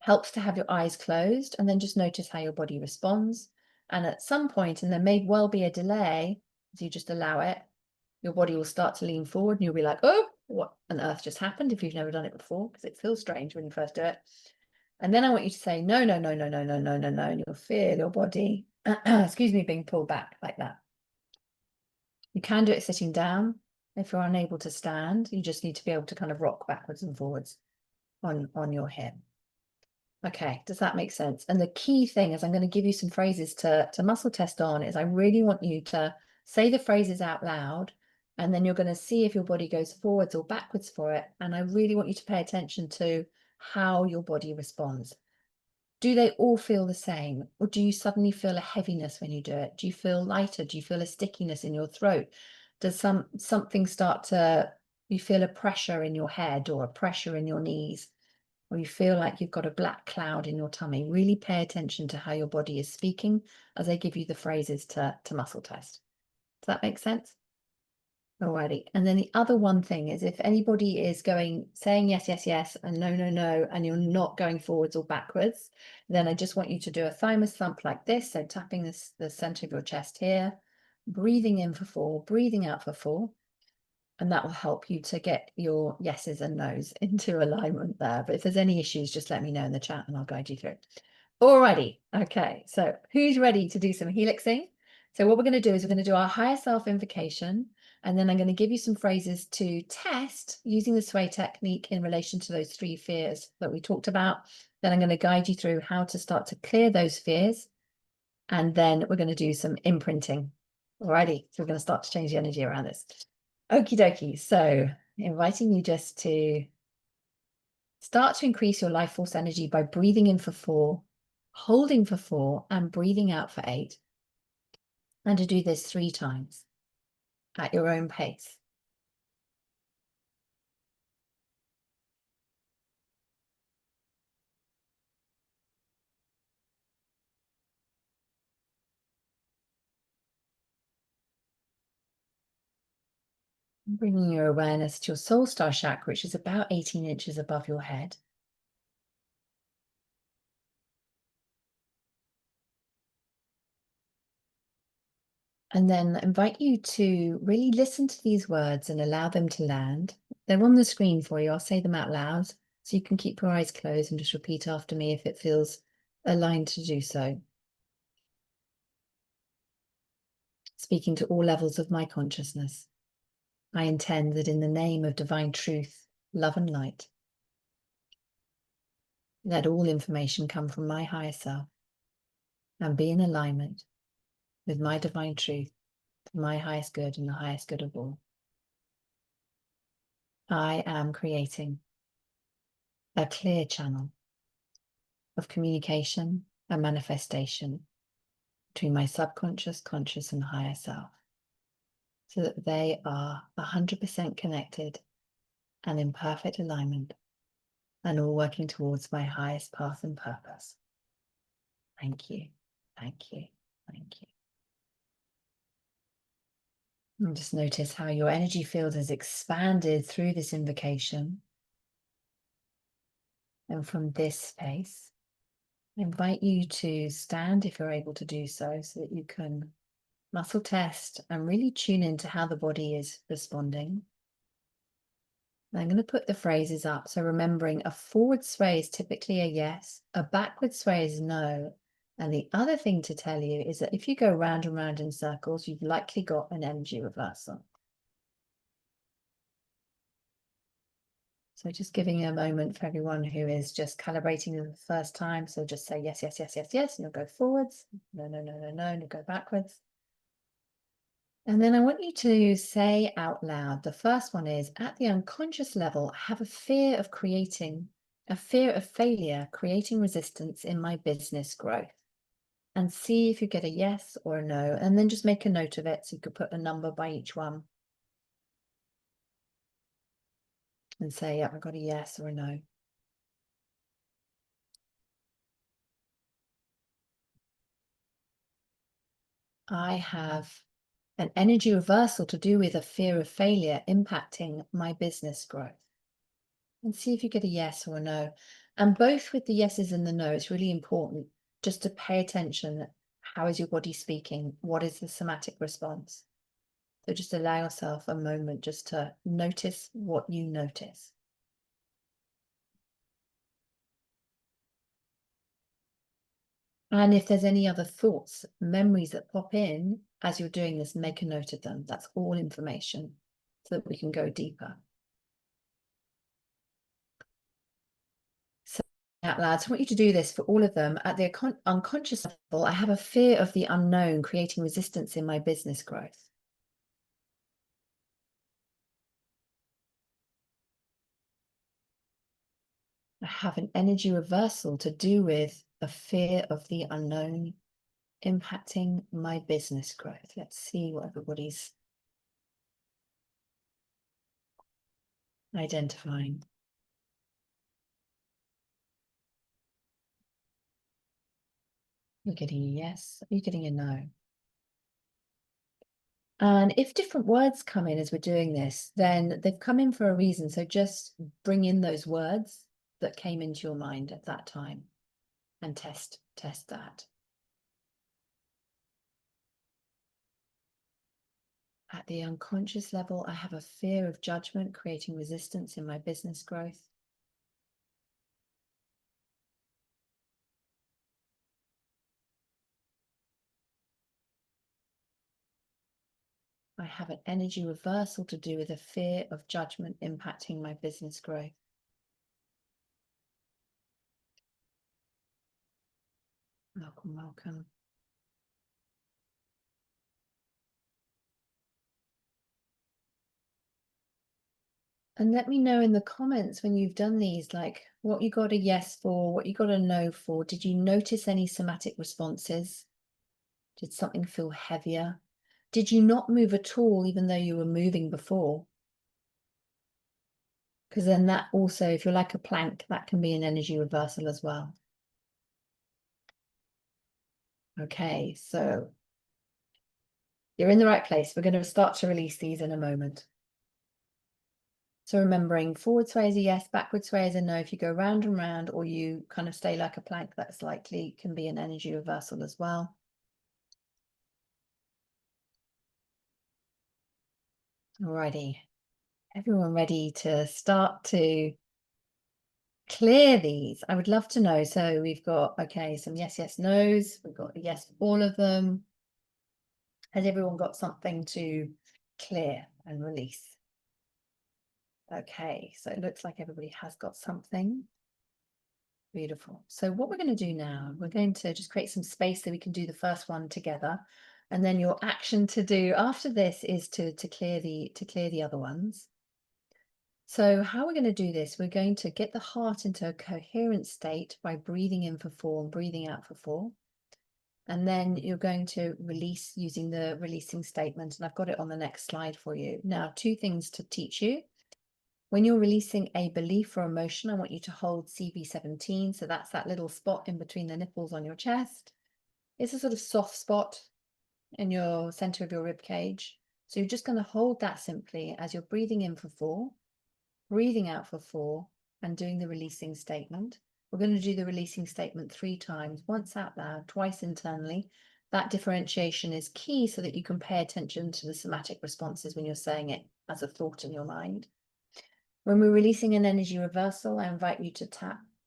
Helps to have your eyes closed and then just notice how your body responds. And at some point, and there may well be a delay, as you just allow it, your body will start to lean forward and you'll be like, oh, what on earth just happened if you've never done it before? Because it feels strange when you first do it. And then I want you to say, no, no, no, no, no, no, no, no, no. And you'll feel your body, excuse me, being pulled back like that. You can do it sitting down. If you're unable to stand, you just need to be able to kind of rock backwards and forwards on your hip. Okay, does that make sense? And the key thing is I'm going to give you some phrases to muscle test on is I really want you to say the phrases out loud, and then you're going to see if your body goes forwards or backwards for it. And I really want you to pay attention to how your body responds. Do they all feel the same? Or do you suddenly feel a heaviness when you do it? Do you feel lighter? Do you feel a stickiness in your throat? Does something start to, you feel a pressure in your head or a pressure in your knees? Or you feel like you've got a black cloud in your tummy? Really pay attention to how your body is speaking as I give you the phrases to muscle test. Does that make sense? Alrighty. And then the other one thing is if anybody is saying yes, yes, yes, and no, no, no, and you're not going forwards or backwards, then I just want you to do a thymus thump like this. So tapping the center of your chest here, breathing in for 4, breathing out for 4. And that will help you to get your yeses and nos into alignment there. But if there's any issues, just let me know in the chat and I'll guide you through. Alrighty. Okay. So who's ready to do some helixing? So what we're going to do is we're going to do our higher self invocation. And then I'm going to give you some phrases to test using the sway technique in relation to those 3 fears that we talked about. Then I'm going to guide you through how to start to clear those fears. And then we're going to do some imprinting. Alrighty. So we're going to start to change the energy around this. Okie dokie. So inviting you just to start to increase your life force energy by breathing in for 4, holding for 4, and breathing out for 8. And to do this 3 times at your own pace. Bringing your awareness to your soul star chakra, which is about 18 inches above your head. And then invite you to really listen to these words and allow them to land. They're on the screen for you. I'll say them out loud so you can keep your eyes closed and just repeat after me if it feels aligned to do so. Speaking to all levels of my consciousness, I intend that in the name of divine truth, love and light, let all information come from my higher self and be in alignment with my divine truth, my highest good and the highest good of all. I am creating a clear channel of communication and manifestation between my subconscious, conscious, and higher self, so that they are 100% connected and in perfect alignment, and all working towards my highest path and purpose. Thank you, thank you, thank you. And just notice how your energy field has expanded through this invocation. And from this space, I invite you to stand if you're able to do so that you can muscle test and really tune into how the body is responding. I'm going to put the phrases up. So remembering a forward sway is typically a yes, a backward sway is no. And the other thing to tell you is that if you go round and round in circles, you've likely got an energy reversal. So just giving a moment for everyone who is just calibrating for the first time. So just say yes, yes, yes, yes, yes, and you'll go forwards. No, no, no, no, no, and you'll go backwards. And then I want you to say out loud, the first one is, at the unconscious level, I have a fear of failure, creating resistance in my business growth. And see if you get a yes or a no, and then just make a note of it so you could put a number by each one. And say, yeah, I've got a yes or a no. I have an energy reversal to do with a fear of failure impacting my business growth. And see if you get a yes or a no. And both with the yeses and the no, it's really important just to pay attention. How is your body speaking? What is the somatic response? So just allow yourself a moment just to notice what you notice. And if there's any other thoughts, memories that pop in as you're doing this, make a note of them. That's all information so that we can go deeper. So out loud, so I want you to do this for all of them. At the unconscious level, I have a fear of the unknown, creating resistance in my business growth. I have an energy reversal to do with a fear of the unknown impacting my business growth. Let's see what everybody's identifying. You're getting a yes, you're getting a no. And if different words come in as we're doing this, then they've come in for a reason. So just bring in those words that came into your mind at that time and test that. At the unconscious level, I have a fear of judgment, creating resistance in my business growth. I have an energy reversal to do with a fear of judgment impacting my business growth. Welcome, welcome. And let me know in the comments when you've done these, like what you got a yes for, what you got a no for. Did you notice any somatic responses? Did something feel heavier? Did you not move at all, even though you were moving before? Because then that also, if you're like a plank, that can be an energy reversal as well. Okay, so you're in the right place. We're going to start to release these in a moment. So remembering forward sway is a yes, backward sway is a no. If you go round and round or you kind of stay like a plank, that's likely can be an energy reversal as well. Alrighty, everyone ready to start to clear these? I would love to know. So we've got, okay, some yes, yes, no's. We've got a yes for all of them. Has everyone got something to clear and release? Okay, so it looks like everybody has got something. Beautiful. So what we're going to do now, we're going to just create some space so we can do the first one together. And then your action to do after this is to clear the other ones. So how we're going to do this, we're going to get the heart into a coherent state by breathing in for 4 and breathing out for 4. And then you're going to release using the releasing statement. And I've got it on the next slide for you. Now, 2 things to teach you. When you're releasing a belief or emotion, I want you to hold CB17. So that's that little spot in between the nipples on your chest. It's a sort of soft spot in your center of your rib cage. So you're just going to hold that simply as you're breathing in for 4, breathing out for 4, and doing the releasing statement. We're going to do the releasing statement 3 times, once out loud, twice internally. That differentiation is key so that you can pay attention to the somatic responses when you're saying it as a thought in your mind. When we're releasing an energy reversal, I invite you to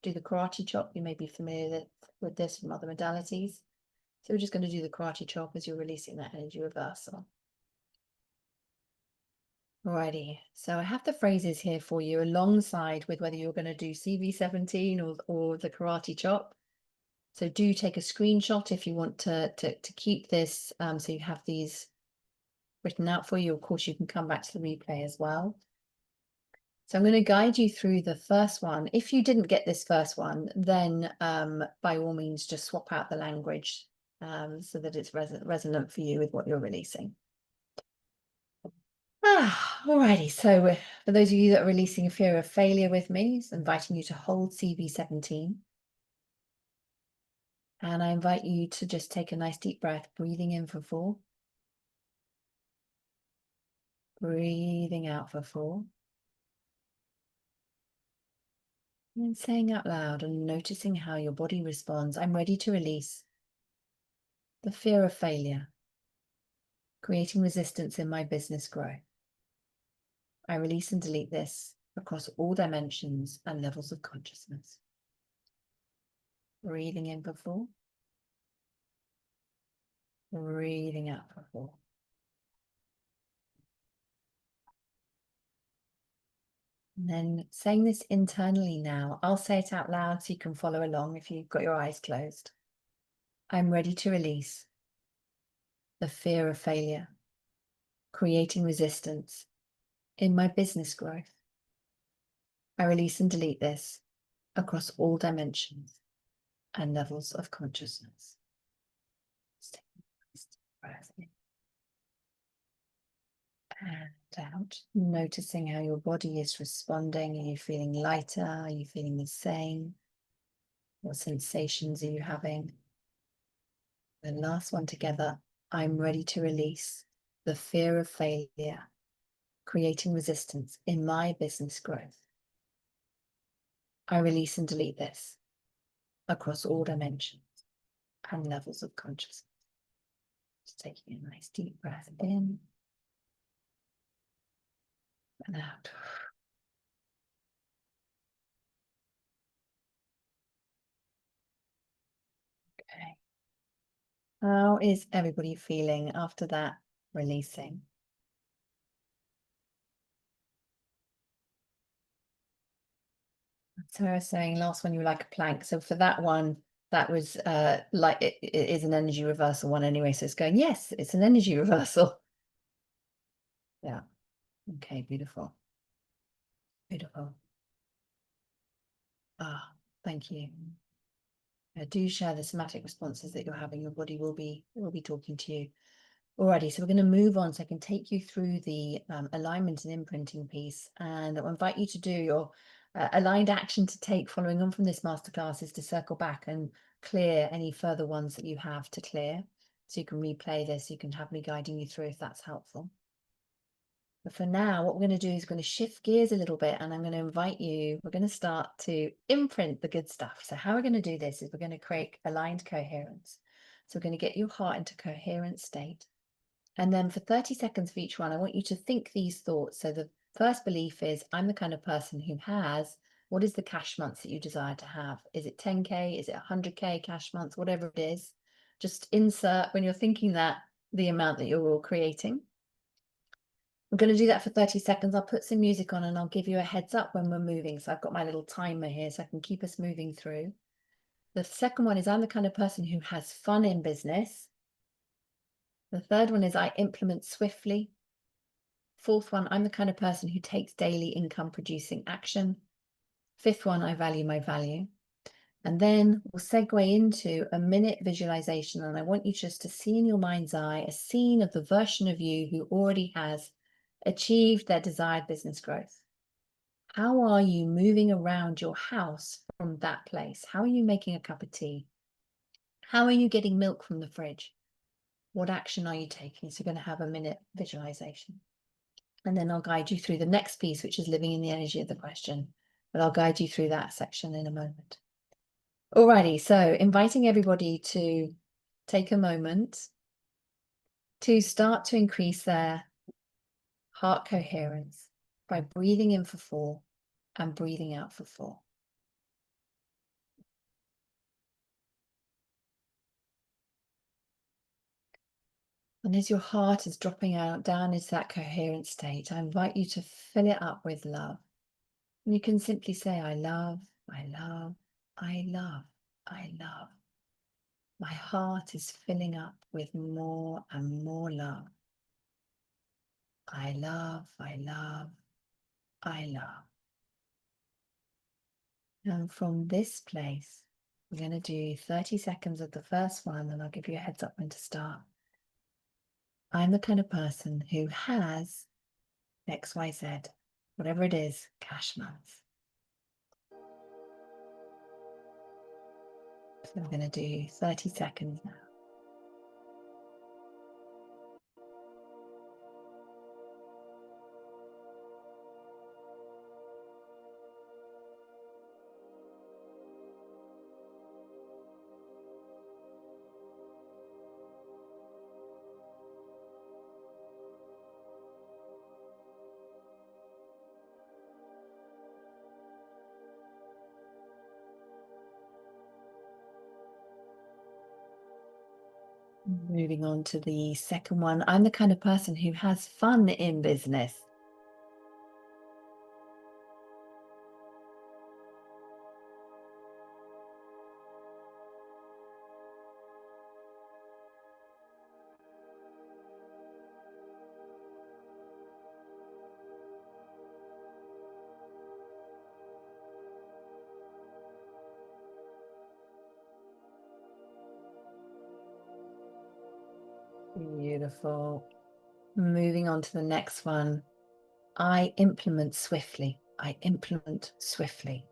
do the karate chop. You may be familiar with this from other modalities. So we're just going to do the karate chop as you're releasing that energy reversal. Alrighty, so I have the phrases here for you alongside with whether you're going to do CV17 or the karate chop. So do take a screenshot if you want to keep this, so you have these written out for you. Of course, you can come back to the replay as well. So I'm going to guide you through the first one. If you didn't get this first one, then by all means, just swap out the language so that it's resonant for you with what you're releasing. Alrighty, so for those of you that are releasing a fear of failure with me, I'm inviting you to hold CV17. And I invite you to just take a nice deep breath, breathing in for 4. Breathing out for 4. And saying out loud and noticing how your body responds. I'm ready to release the fear of failure, creating resistance in my business growth. I release and delete this across all dimensions and levels of consciousness. Breathing in for 4. Breathing out for 4. And then saying this internally now, I'll say it out loud so you can follow along if you've got your eyes closed. I'm ready to release the fear of failure, creating resistance in my business growth. I release and delete this across all dimensions and levels of consciousness. Just take a nice deep breath in and out, noticing how your body is responding. Are you feeling lighter? Are you feeling the same? What sensations are you having? The last one together. I'm ready to release the fear of failure, creating resistance in my business growth. I release and delete this across all dimensions and levels of consciousness. Just taking a nice deep breath in and out. Okay. How is everybody feeling after that releasing? So I was saying last one you were like a plank. So for that one, that was like it is an energy reversal one anyway. So it's going, yes, it's an energy reversal. Yeah. Okay, beautiful. Beautiful. Thank you. Do share the somatic responses that you're having. Your body will be talking to you. Alrighty, so we're going to move on so I can take you through the alignment and imprinting piece, and I'll invite you to do your aligned action to take following on from this masterclass is to circle back and clear any further ones that you have to clear, so you can replay this. You can have me guiding you through if that's helpful. But for now, what we're going to do is we're going to shift gears a little bit, and I'm going to invite you, we're going to start to imprint the good stuff. So how we're going to do this is we're going to create aligned coherence. So we're going to get your heart into coherent state. And then for 30 seconds for each one, I want you to think these thoughts. So the first belief is, I'm the kind of person who has, what is the cash months that you desire to have? Is it 10K? Is it 100K cash months? Whatever it is, just insert when you're thinking that the amount that you're all creating. We're going to do that for 30 seconds. I'll put some music on and I'll give you a heads up when we're moving. So I've got my little timer here so I can keep us moving through. The second one is, I'm the kind of person who has fun in business. The third one is, I implement swiftly. Fourth one, I'm the kind of person who takes daily income producing action. Fifth one, I value my value. And then we'll segue into a minute visualization. And I want you just to see in your mind's eye a scene of the version of you who already has achieved their desired business growth. How are you moving around your house from that place? How are you making a cup of tea? How are you getting milk from the fridge? What action are you taking? So you're going to have a minute visualization. And then I'll guide you through the next piece, which is living in the energy of the question. But I'll guide you through that section in a moment. Alrighty, so inviting everybody to take a moment to start to increase their heart coherence by breathing in for 4 and breathing out for 4. And as your heart is dropping out down into that coherent state, I invite you to fill it up with love. And you can simply say, I love, I love, I love, I love. My heart is filling up with more and more love. I love, I love, I love. And from this place, we're going to do 30 seconds of the first one, and I'll give you a heads up when to start. I'm the kind of person who has XYZ, whatever it is, cash months. So I'm going to do 30 seconds now. Moving on to the second one. I'm the kind of person who has fun in business. Beautiful. Moving on to the next one. I implement swiftly. I implement swiftly.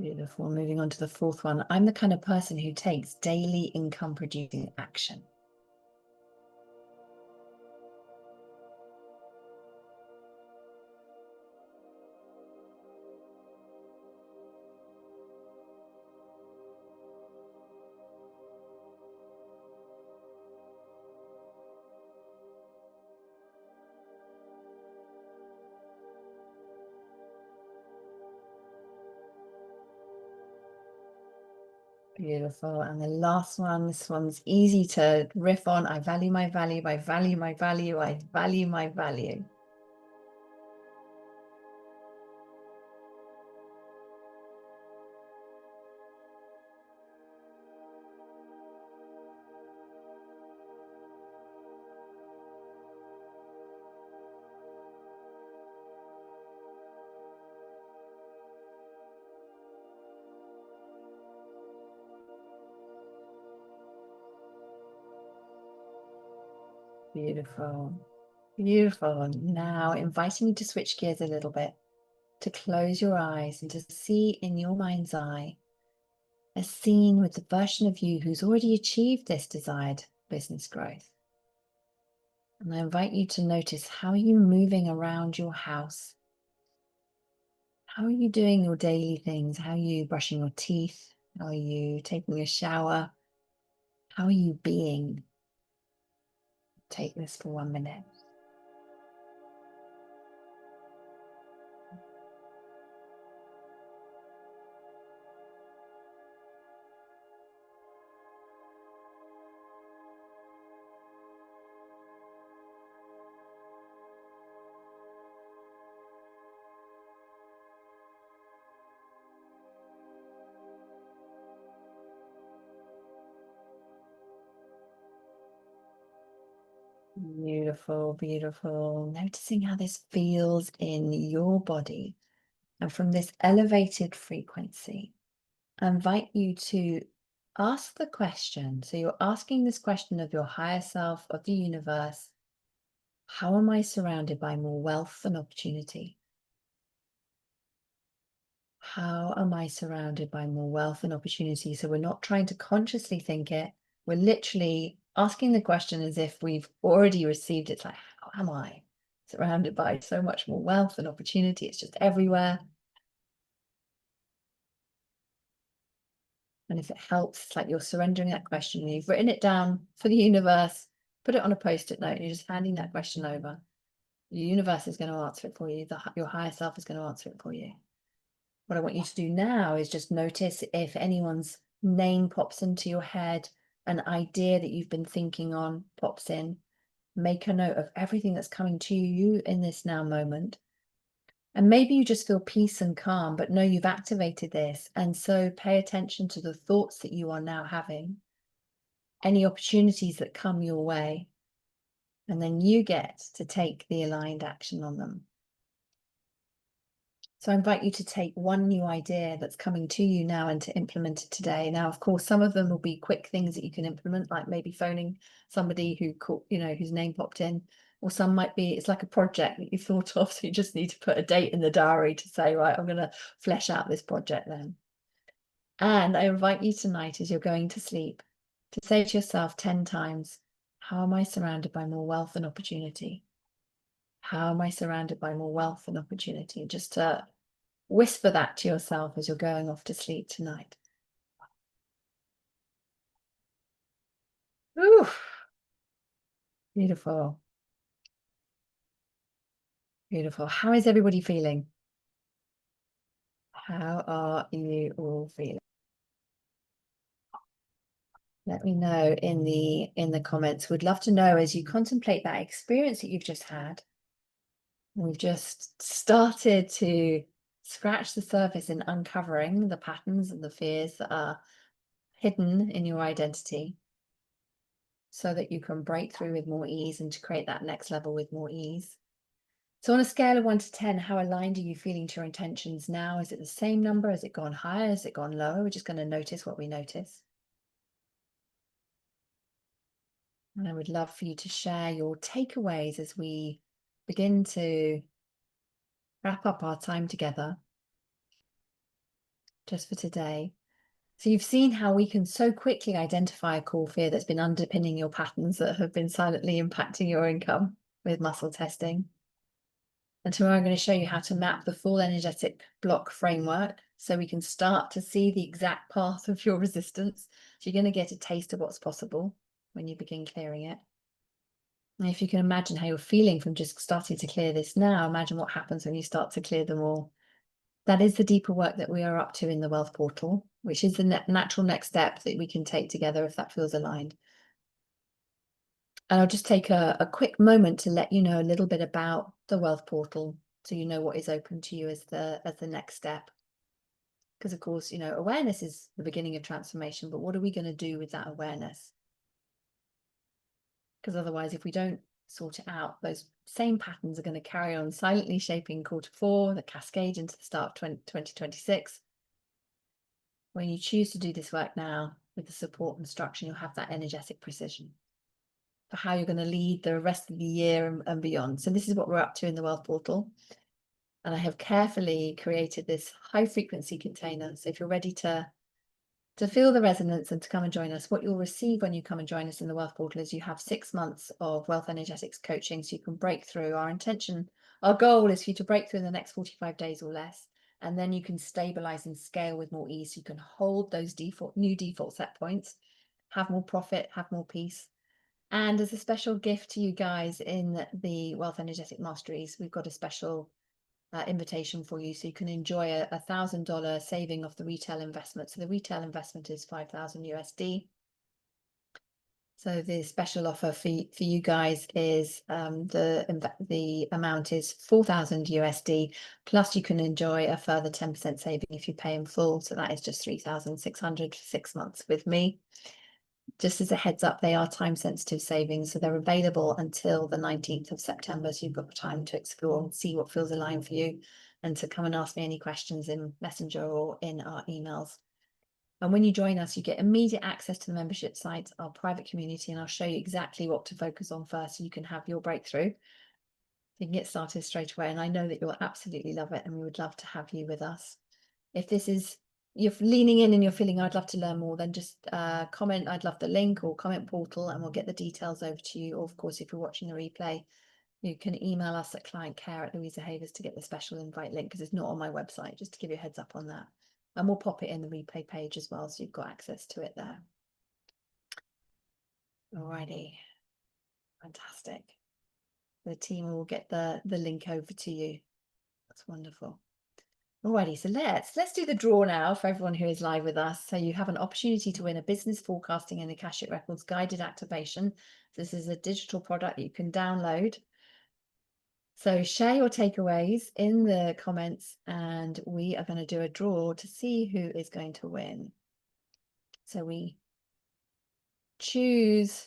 Beautiful. Moving on to the fourth one. I'm the kind of person who takes daily income producing action. Beautiful. And the last one, this one's easy to riff on. I value my value. I value my value. I value my value. Beautiful. Beautiful. Now inviting you to switch gears a little bit, to close your eyes and to see in your mind's eye a scene with the version of you who's already achieved this desired business growth. And I invite you to notice, how are you moving around your house? How are you doing your daily things? How are you brushing your teeth? How are you taking a shower? How are you being? Take this for 1 minute. Beautiful, beautiful. Noticing how this feels in your body. And from this elevated frequency, I invite you to ask the question. So you're asking this question of your higher self, of the universe. How am I surrounded by more wealth and opportunity? How am I surrounded by more wealth and opportunity? So we're not trying to consciously think it. We're literally asking the question as if we've already received it. It's like, how am I surrounded by so much more wealth and opportunity? It's just everywhere. And if it helps, it's like you're surrendering that question. You've written it down for the universe, put it on a post-it note, and you're just handing that question over. The universe is going to answer it for you. Your higher self is going to answer it for you. What I want you to do now is just notice if anyone's name pops into your head, an idea that you've been thinking on pops in. Make a note of everything that's coming to you in this now moment. And maybe you just feel peace and calm, but know you've activated this. And so pay attention to the thoughts that you are now having, any opportunities that come your way, and then you get to take the aligned action on them. So I invite you to take one new idea that's coming to you now and to implement it today. Now, of course, some of them will be quick things that you can implement, like maybe phoning somebody who called, whose name popped in, or some might be, it's like a project that you thought of. So you just need to put a date in the diary to say, right, I'm going to flesh out this project then. And I invite you tonight, as you're going to sleep, to say to yourself 10 times, how am I surrounded by more wealth and opportunity? How am I surrounded by more wealth and opportunity? Just to whisper that to yourself as you're going off to sleep tonight. Ooh, beautiful. Beautiful. How is everybody feeling? How are you all feeling? Let me know in the comments. We'd love to know, as you contemplate that experience that you've just had. We've just started to scratch the surface in uncovering the patterns and the fears that are hidden in your identity, so that you can break through with more ease and to create that next level with more ease. So on a scale of 1 to 10, how aligned are you feeling to your intentions now? Is it the same number? Has it gone higher? Has it gone lower? We're just going to notice what we notice. And I would love for you to share your takeaways as we begin to wrap up our time together just for today. So you've seen how we can so quickly identify a core fear that's been underpinning your patterns that have been silently impacting your income with muscle testing. And tomorrow I'm going to show you how to map the full energetic block framework so we can start to see the exact path of your resistance. So you're going to get a taste of what's possible when you begin clearing it. And if you can imagine how you're feeling from just starting to clear this now, imagine what happens when you start to clear them all. That is the deeper work that we are up to in the Wealth Portal, which is the natural next step that we can take together if that feels aligned. And I'll just take a quick moment to let you know a little bit about the Wealth Portal, so you know what is open to you as the next step. Because of course, awareness is the beginning of transformation, but what are we going to do with that awareness? Because otherwise, if we don't sort it out, those same patterns are going to carry on silently shaping Q4, the cascade into the start of 2026. When you choose to do this work now with the support and structure, you'll have that energetic precision for how you're going to lead the rest of the year and beyond. So this is what we're up to in the Wealth Portal. And I have carefully created this high frequency container. So if you're ready to feel the resonance and to come and join us, what you'll receive when you come and join us in the Wealth Portal is you have 6 months of wealth energetics coaching, so you can break through. Our goal is for you to break through in the next 45 days or less, and then you can stabilize and scale with more ease. So you can hold those new default set points, have more profit, have more peace. And as a special gift to you guys in the Wealth Energetic Masteries, we've got a special invitation for you, so you can enjoy a $1,000 saving off the retail investment. So the retail investment is 5,000 USD. So the special offer for you guys is the amount is 4,000 USD, plus you can enjoy a further 10% saving if you pay in full. So that is just 3,600 for 6 months with me. Just as a heads up, they are time sensitive savings, so they're available until the 19th of September. So you've got time to explore and see what feels aligned for you, and to come and ask me any questions in Messenger or in our emails. And when you join us, you get immediate access to the membership site, our private community, and I'll show you exactly what to focus on first so you can have your breakthrough. You can get started straight away, and I know that you'll absolutely love it, and we would love to have you with us. If this is you're leaning in and you're feeling I'd love to learn more, then just comment I'd love the link or comment portal, and we'll get the details over to you. Or of course, if you're watching the replay, you can email us at clientcare@Louisa Havers to get the special invite link, because it's not on my website, just to give you a heads up on that. And we'll pop it in the replay page as well, so you've got access to it there. Alrighty, fantastic. The team will get the link over to you. That's wonderful. Alrighty, so let's do the draw now for everyone who is live with us. So you have an opportunity to win a business forecasting and Akashic Records guided activation. This is a digital product that you can download. So share your takeaways in the comments, and we are going to do a draw to see who is going to win. So we choose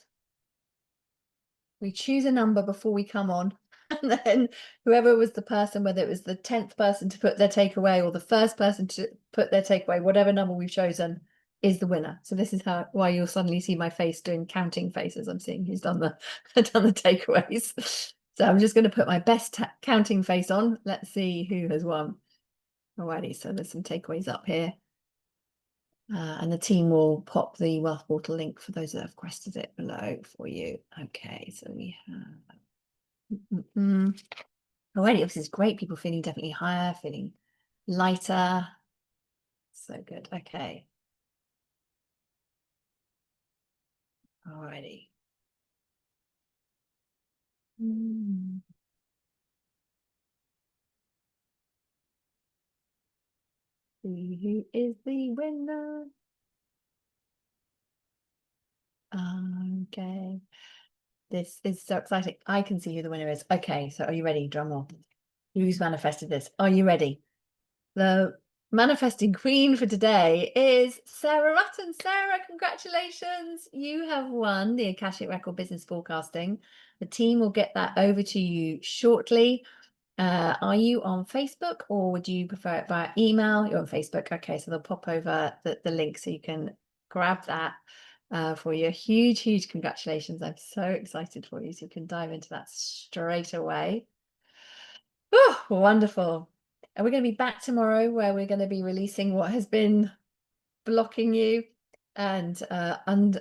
a number before we come on, and then whoever was the person, whether it was the 10th person to put their takeaway or the first person to put their takeaway, whatever number we've chosen is the winner. So this is why you'll suddenly see my face doing counting faces. I'm seeing who's done the done the takeaways. So I'm just going to put my best counting face on. Let's see who has won. Alrighty, so there's some takeaways up here. And the team will pop the Wealth Portal link for those that have requested it below for you. Okay, so we have... Alrighty, this is great. People feeling definitely higher, feeling lighter. So good. Okay. Alrighty. See who is the winner. Okay. This is so exciting. I can see who the winner is. Okay, so are you ready? Drum roll. Who's manifested this? Are you ready? The manifesting queen for today is Sarah Rutten. Sarah, congratulations. You have won the Akashic Record Business Forecasting. The team will get that over to you shortly. Are you on Facebook, or would you prefer it via email? You're on Facebook. Okay, so they'll pop over the link so you can grab that for you. Huge congratulations. I'm so excited for you, so you can dive into that straight away. Oh, wonderful. And we're going to be back tomorrow, where we're going to be releasing what has been blocking you and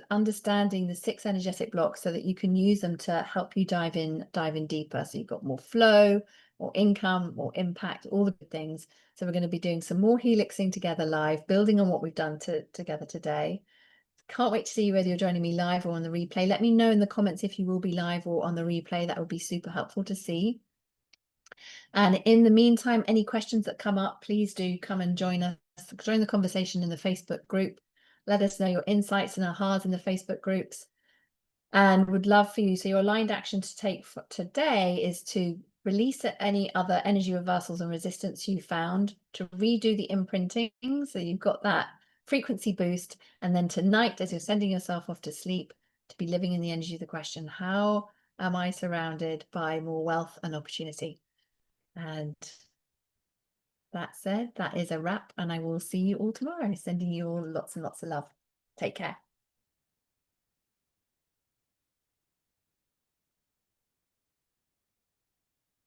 understanding the 6 energetic blocks so that you can use them to help you dive in deeper. So you've got more flow, more income, more impact, all the good things. So we're going to be doing some more helixing together live, building on what we've done together today. Can't wait to see you, whether you're joining me live or on the replay. Let me know in the comments if you will be live or on the replay. That would be super helpful to see. And in the meantime, any questions that come up, please do come and join us. Join the conversation in the Facebook group. Let us know your insights and ahas in the Facebook groups. And would love for you. So your aligned action to take for today is to release any other energy reversals and resistance you found, to redo the imprinting. So you've got that frequency boost. And then tonight, as you're sending yourself off to sleep, to be living in the energy of the question, how am I surrounded by more wealth and opportunity? And that said, that is a wrap, and I will see you all tomorrow. Sending you all lots and lots of love. Take care.